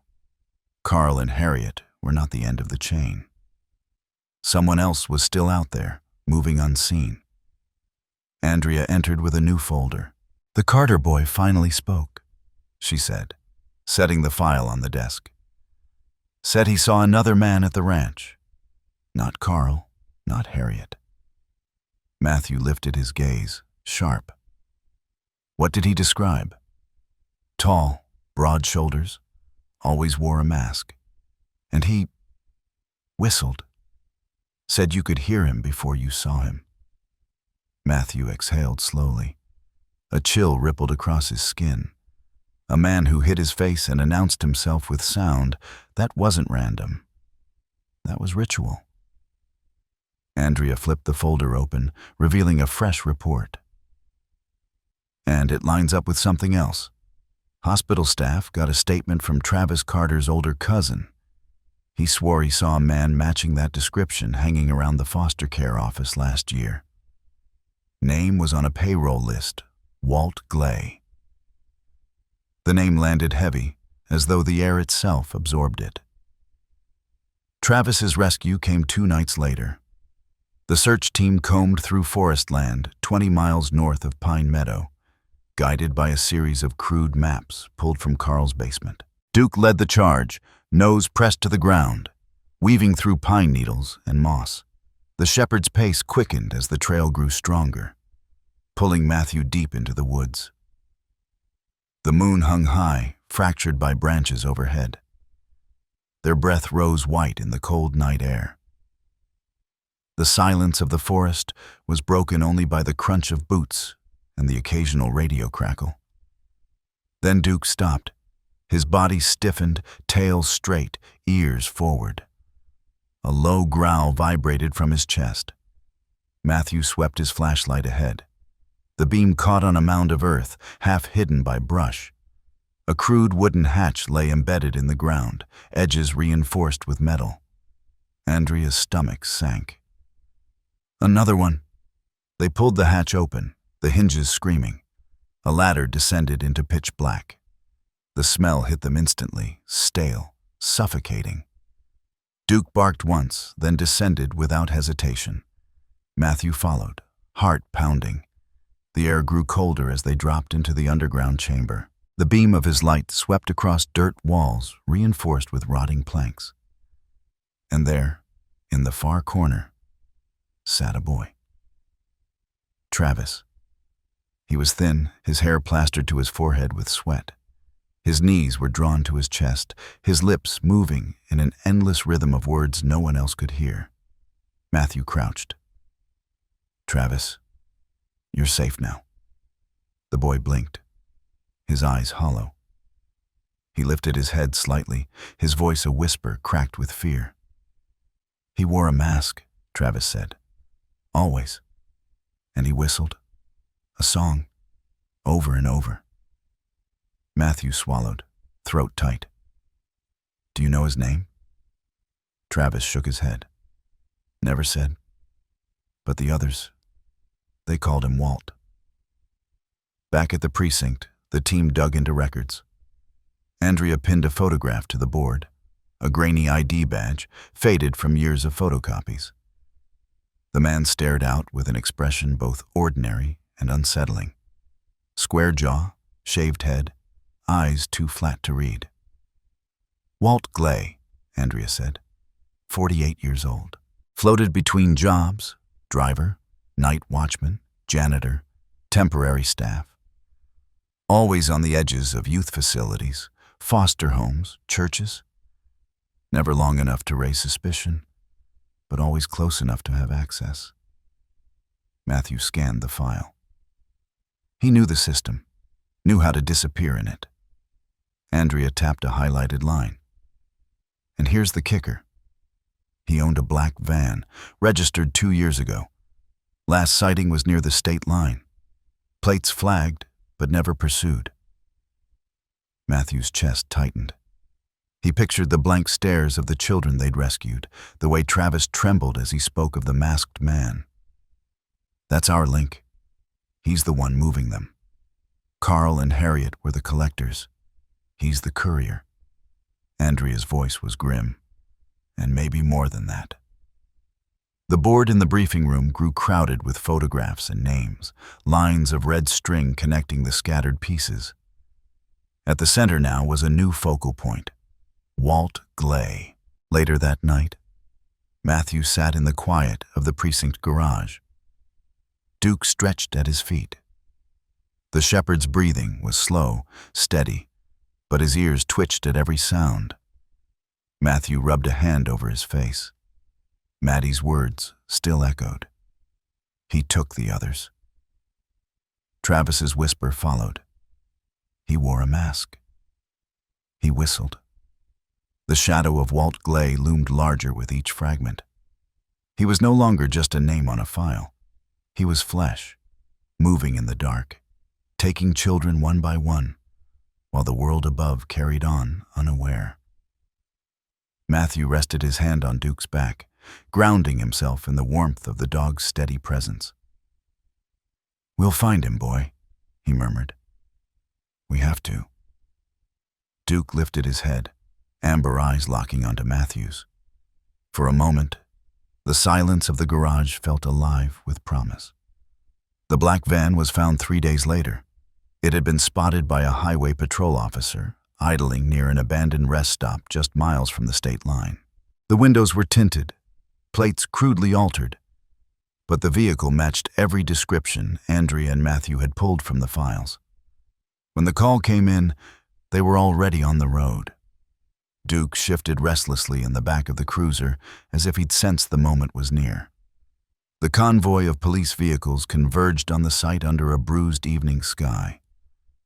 Carl and Harriet were not the end of the chain. Someone else was still out there, moving unseen. Andrea entered with a new folder. The Carter boy finally spoke, she said, setting the file on the desk. Said he saw another man at the ranch. Not Carl, not Harriet. Matthew lifted his gaze, sharp. What did he describe? Tall, broad shoulders, always wore a mask. And he whistled. Said you could hear him before you saw him. Matthew exhaled slowly. A chill rippled across his skin. A man who hid his face and announced himself with sound, that wasn't random. That was ritual. Andrea flipped the folder open, revealing a fresh report. And it lines up with something else. Hospital staff got a statement from Travis Carter's older cousin. He swore he saw a man matching that description hanging around the foster care office last year. Name was on a payroll list, Walt Glay. The name landed heavy, as though the air itself absorbed it. Travis's rescue came 2 nights later. The search team combed through forest land 20 miles north of Pine Meadow, guided by a series of crude maps pulled from Carl's basement. Duke led the charge, nose pressed to the ground, weaving through pine needles and moss. The shepherd's pace quickened as the trail grew stronger, pulling Matthew deep into the woods. The moon hung high, fractured by branches overhead. Their breath rose white in the cold night air. The silence of the forest was broken only by the crunch of boots and the occasional radio crackle. Then Duke stopped. His body stiffened, tail straight, ears forward. A low growl vibrated from his chest. Matthew swept his flashlight ahead. The beam caught on a mound of earth, half hidden by brush. A crude wooden hatch lay embedded in the ground, edges reinforced with metal. Andrea's stomach sank. Another one. They pulled the hatch open, the hinges screaming. A ladder descended into pitch black. The smell hit them instantly, stale, suffocating. Duke barked once, then descended without hesitation. Matthew followed, heart pounding. The air grew colder as they dropped into the underground chamber. The beam of his light swept across dirt walls reinforced with rotting planks. And there, in the far corner, sat a boy. Travis. He was thin, his hair plastered to his forehead with sweat. His knees were drawn to his chest, his lips moving in an endless rhythm of words no one else could hear. Matthew crouched. Travis, you're safe now. The boy blinked, his eyes hollow. He lifted his head slightly, his voice a whisper cracked with fear. He wore a mask, Travis said. Always. And he whistled. A song. Over and over. Matthew swallowed, throat tight. Do you know his name? Travis shook his head. Never said. But the others, they called him Walt. Back at the precinct, the team dug into records. Andrea pinned a photograph to the board, a grainy ID badge, faded from years of photocopies. The man stared out with an expression both ordinary and unsettling. Square jaw, shaved head, eyes too flat to read. Walt Glay, Andrea said, 48 years old. Floated between jobs, driver, night watchman, janitor, temporary staff. Always on the edges of youth facilities, foster homes, churches. Never long enough to raise suspicion, but always close enough to have access. Matthew scanned the file. He knew the system, knew how to disappear in it. Andrea tapped a highlighted line. And here's the kicker. He owned a black van, registered 2 years ago. Last sighting was near the state line. Plates flagged, but never pursued. Matthew's chest tightened. He pictured the blank stares of the children they'd rescued, the way Travis trembled as he spoke of the masked man. That's our link. He's the one moving them. Carl and Harriet were the collectors. He's the courier. Andrea's voice was grim, and maybe more than that. The board in the briefing room grew crowded with photographs and names, lines of red string connecting the scattered pieces. At the center now was a new focal point. Walt Glay. Later that night, Matthew sat in the quiet of the precinct garage. Duke stretched at his feet. The shepherd's breathing was slow, steady, but his ears twitched at every sound. Matthew rubbed a hand over his face. Maddie's words still echoed. He took the others. Travis's whisper followed. He wore a mask. He whistled. The shadow of Walt Glay loomed larger with each fragment. He was no longer just a name on a file. He was flesh, moving in the dark, taking children one by one, while the world above carried on unaware. Matthew rested his hand on Duke's back, grounding himself in the warmth of the dog's steady presence. "We'll find him, boy," he murmured. "We have to." Duke lifted his head, amber eyes locking onto Matthew's. For a moment, The silence of the garage felt alive with promise. The black van was found 3 days later. It had been spotted by a highway patrol officer, idling near an abandoned rest stop just miles from the state line. The windows were tinted, plates crudely altered, but the vehicle matched every description Andrea and Matthew had pulled from the files. When the call came in, they were already on the road. Duke shifted restlessly in the back of the cruiser as if he'd sensed the moment was near. The convoy of police vehicles converged on the site under a bruised evening sky.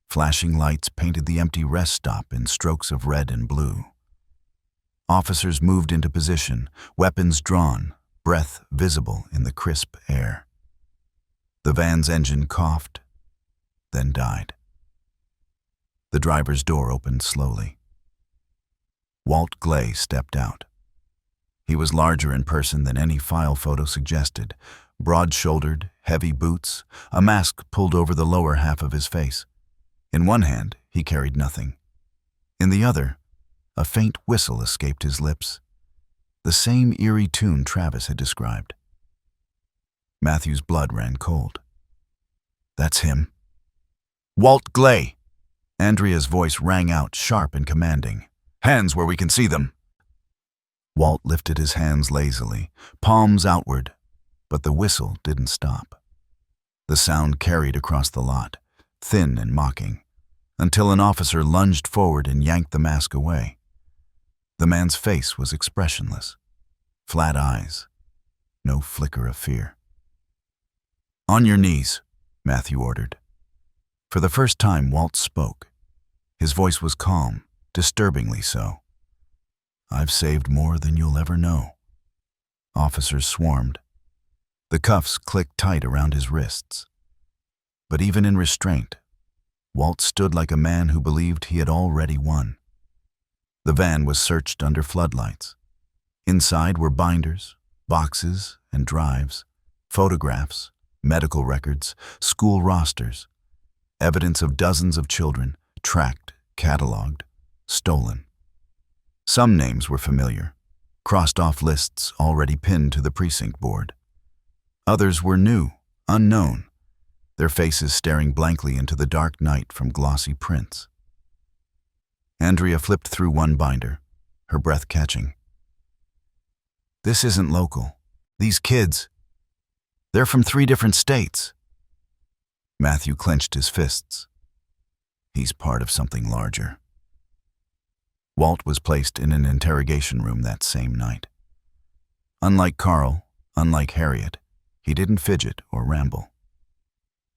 Flashing lights painted the empty rest stop in strokes of red and blue. Officers moved into position, weapons drawn, breath visible in the crisp air. The van's engine coughed, then died. The driver's door opened slowly. Walt Glay stepped out. He was larger in person than any file photo suggested, broad-shouldered, heavy boots, a mask pulled over the lower half of his face. In one hand, he carried nothing. In the other, a faint whistle escaped his lips, the same eerie tune Travis had described. Matthew's blood ran cold. "That's him." "Walt Glay!" Andrea's voice rang out, sharp and commanding. "Hands where we can see them." Walt lifted his hands lazily, palms outward, but the whistle didn't stop. The sound carried across the lot, thin and mocking, until an officer lunged forward and yanked the mask away. The man's face was expressionless, flat eyes, no flicker of fear. "On your knees," Matthew ordered. For the first time, Walt spoke. His voice was calm, disturbingly so. "I've saved more than you'll ever know." Officers swarmed. The cuffs clicked tight around his wrists. But even in restraint, Walt stood like a man who believed he had already won. The van was searched under floodlights. Inside were binders, boxes, and drives, photographs, medical records, school rosters, evidence of dozens of children, tracked, cataloged, stolen. Some names were familiar, crossed off lists already pinned to the precinct board. Others were new, unknown, their faces staring blankly into the dark night from glossy prints. Andrea flipped through one binder, her breath catching. "This isn't local. These kids, they're from 3 different states." Matthew clenched his fists. He's part of something larger. Walt was placed in an interrogation room that same night. Unlike Carl, unlike Harriet, he didn't fidget or ramble.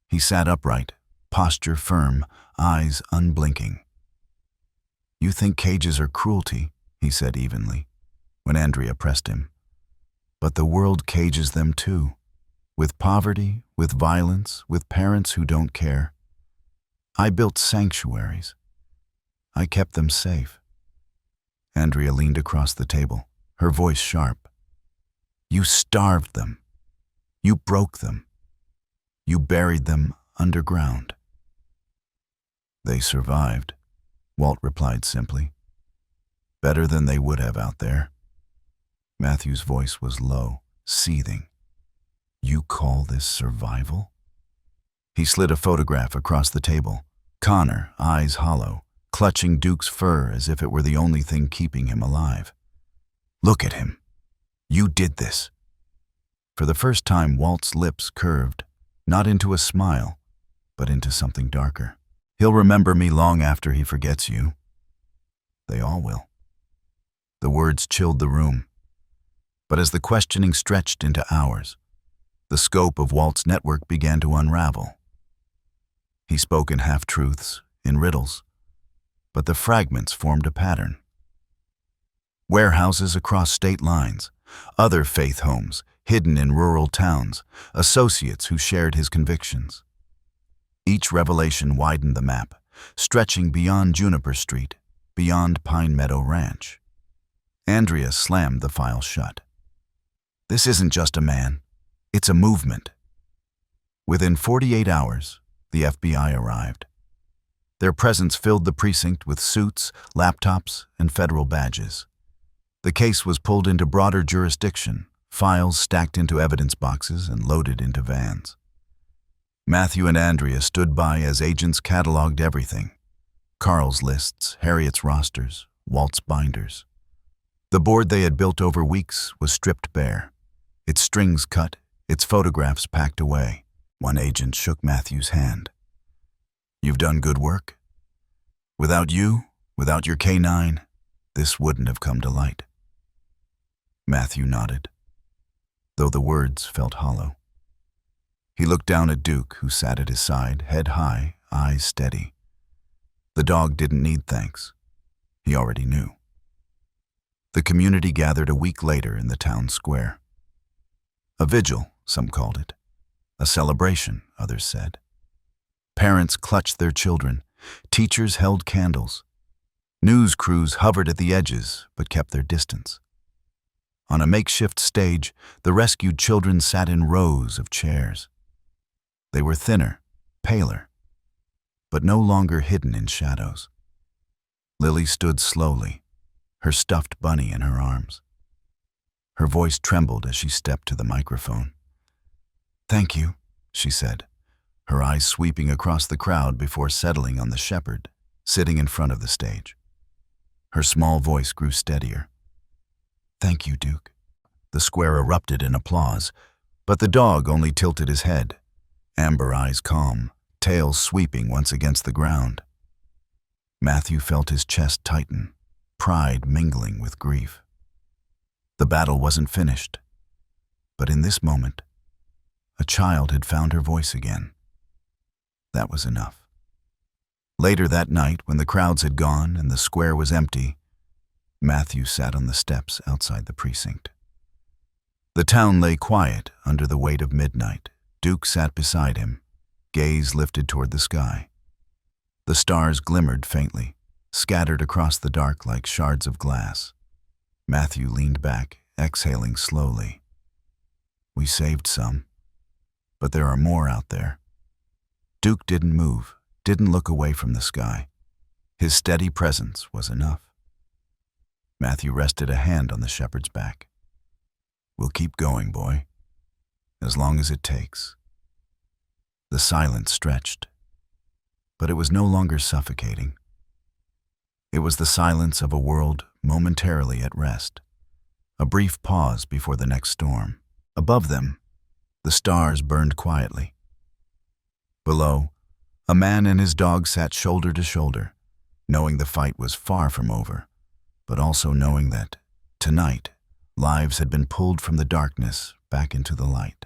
He sat upright, posture firm, eyes unblinking. "You think cages are cruelty," he said evenly, when Andrea pressed him. "But the world cages them too, with poverty, with violence, with parents who don't care. I built sanctuaries. I kept them safe." Andrea leaned across the table, her voice sharp. "You starved them. You broke them. You buried them underground." "They survived," Walt replied simply. "Better than they would have out there." Matthew's voice was low, seething. "You call this survival?" He slid a photograph across the table, Connor, eyes hollow, clutching Duke's fur as if it were the only thing keeping him alive. "Look at him. You did this." For the first time, Walt's lips curved, not into a smile, but into something darker. "He'll remember me long after he forgets you." "They all will." The words chilled the room. But as the questioning stretched into hours, the scope of Walt's network began to unravel. He spoke in half-truths, in riddles, but the fragments formed a pattern. Warehouses across state lines, other faith homes hidden in rural towns, associates who shared his convictions. Each revelation widened the map, stretching beyond Juniper Street, beyond Pine Meadow Ranch. Andrea slammed the file shut. "This isn't just a man. It's a movement." Within 48 hours, the FBI arrived. Their presence filled the precinct with suits, laptops, and federal badges. The case was pulled into broader jurisdiction, files stacked into evidence boxes and loaded into vans. Matthew and Andrea stood by as agents cataloged everything: Carl's lists, Harriet's rosters, Walt's binders. The board they had built over weeks was stripped bare, its strings cut, its photographs packed away. One agent shook Matthew's hand. "You've done good work. Without you, without your K9, this wouldn't have come to light." Matthew nodded, though the words felt hollow. He looked down at Duke, who sat at his side, head high, eyes steady. The dog didn't need thanks. He already knew. The community gathered a week later in the town square. A vigil, some called it. A celebration, others said. Parents clutched their children. Teachers held candles. News crews hovered at the edges, but kept their distance. On a makeshift stage, the rescued children sat in rows of chairs. They were thinner, paler, but no longer hidden in shadows. Lily stood slowly, her stuffed bunny in her arms. Her voice trembled as she stepped to the microphone. "Thank you," she said, her eyes sweeping across the crowd before settling on the shepherd, sitting in front of the stage. Her small voice grew steadier. "Thank you, Duke." The square erupted in applause, but the dog only tilted his head, amber eyes calm, tail sweeping once against the ground. Matthew felt his chest tighten, pride mingling with grief. The battle wasn't finished, but in this moment, a child had found her voice again. That was enough. Later that night, when the crowds had gone and the square was empty, Matthew sat on the steps outside the precinct. The town lay quiet under the weight of midnight. Duke sat beside him, gaze lifted toward the sky. The stars glimmered faintly, scattered across the dark like shards of glass. Matthew leaned back, exhaling slowly. "We saved some, but there are more out there." Duke didn't move, didn't look away from the sky. His steady presence was enough. Matthew rested a hand on the shepherd's back. "We'll keep going, boy, as long as it takes." The silence stretched, but it was no longer suffocating. It was the silence of a world momentarily at rest, a brief pause before the next storm. Above them, the stars burned quietly. Below, a man and his dog sat shoulder to shoulder, knowing the fight was far from over, but also knowing that, tonight, lives had been pulled from the darkness back into the light.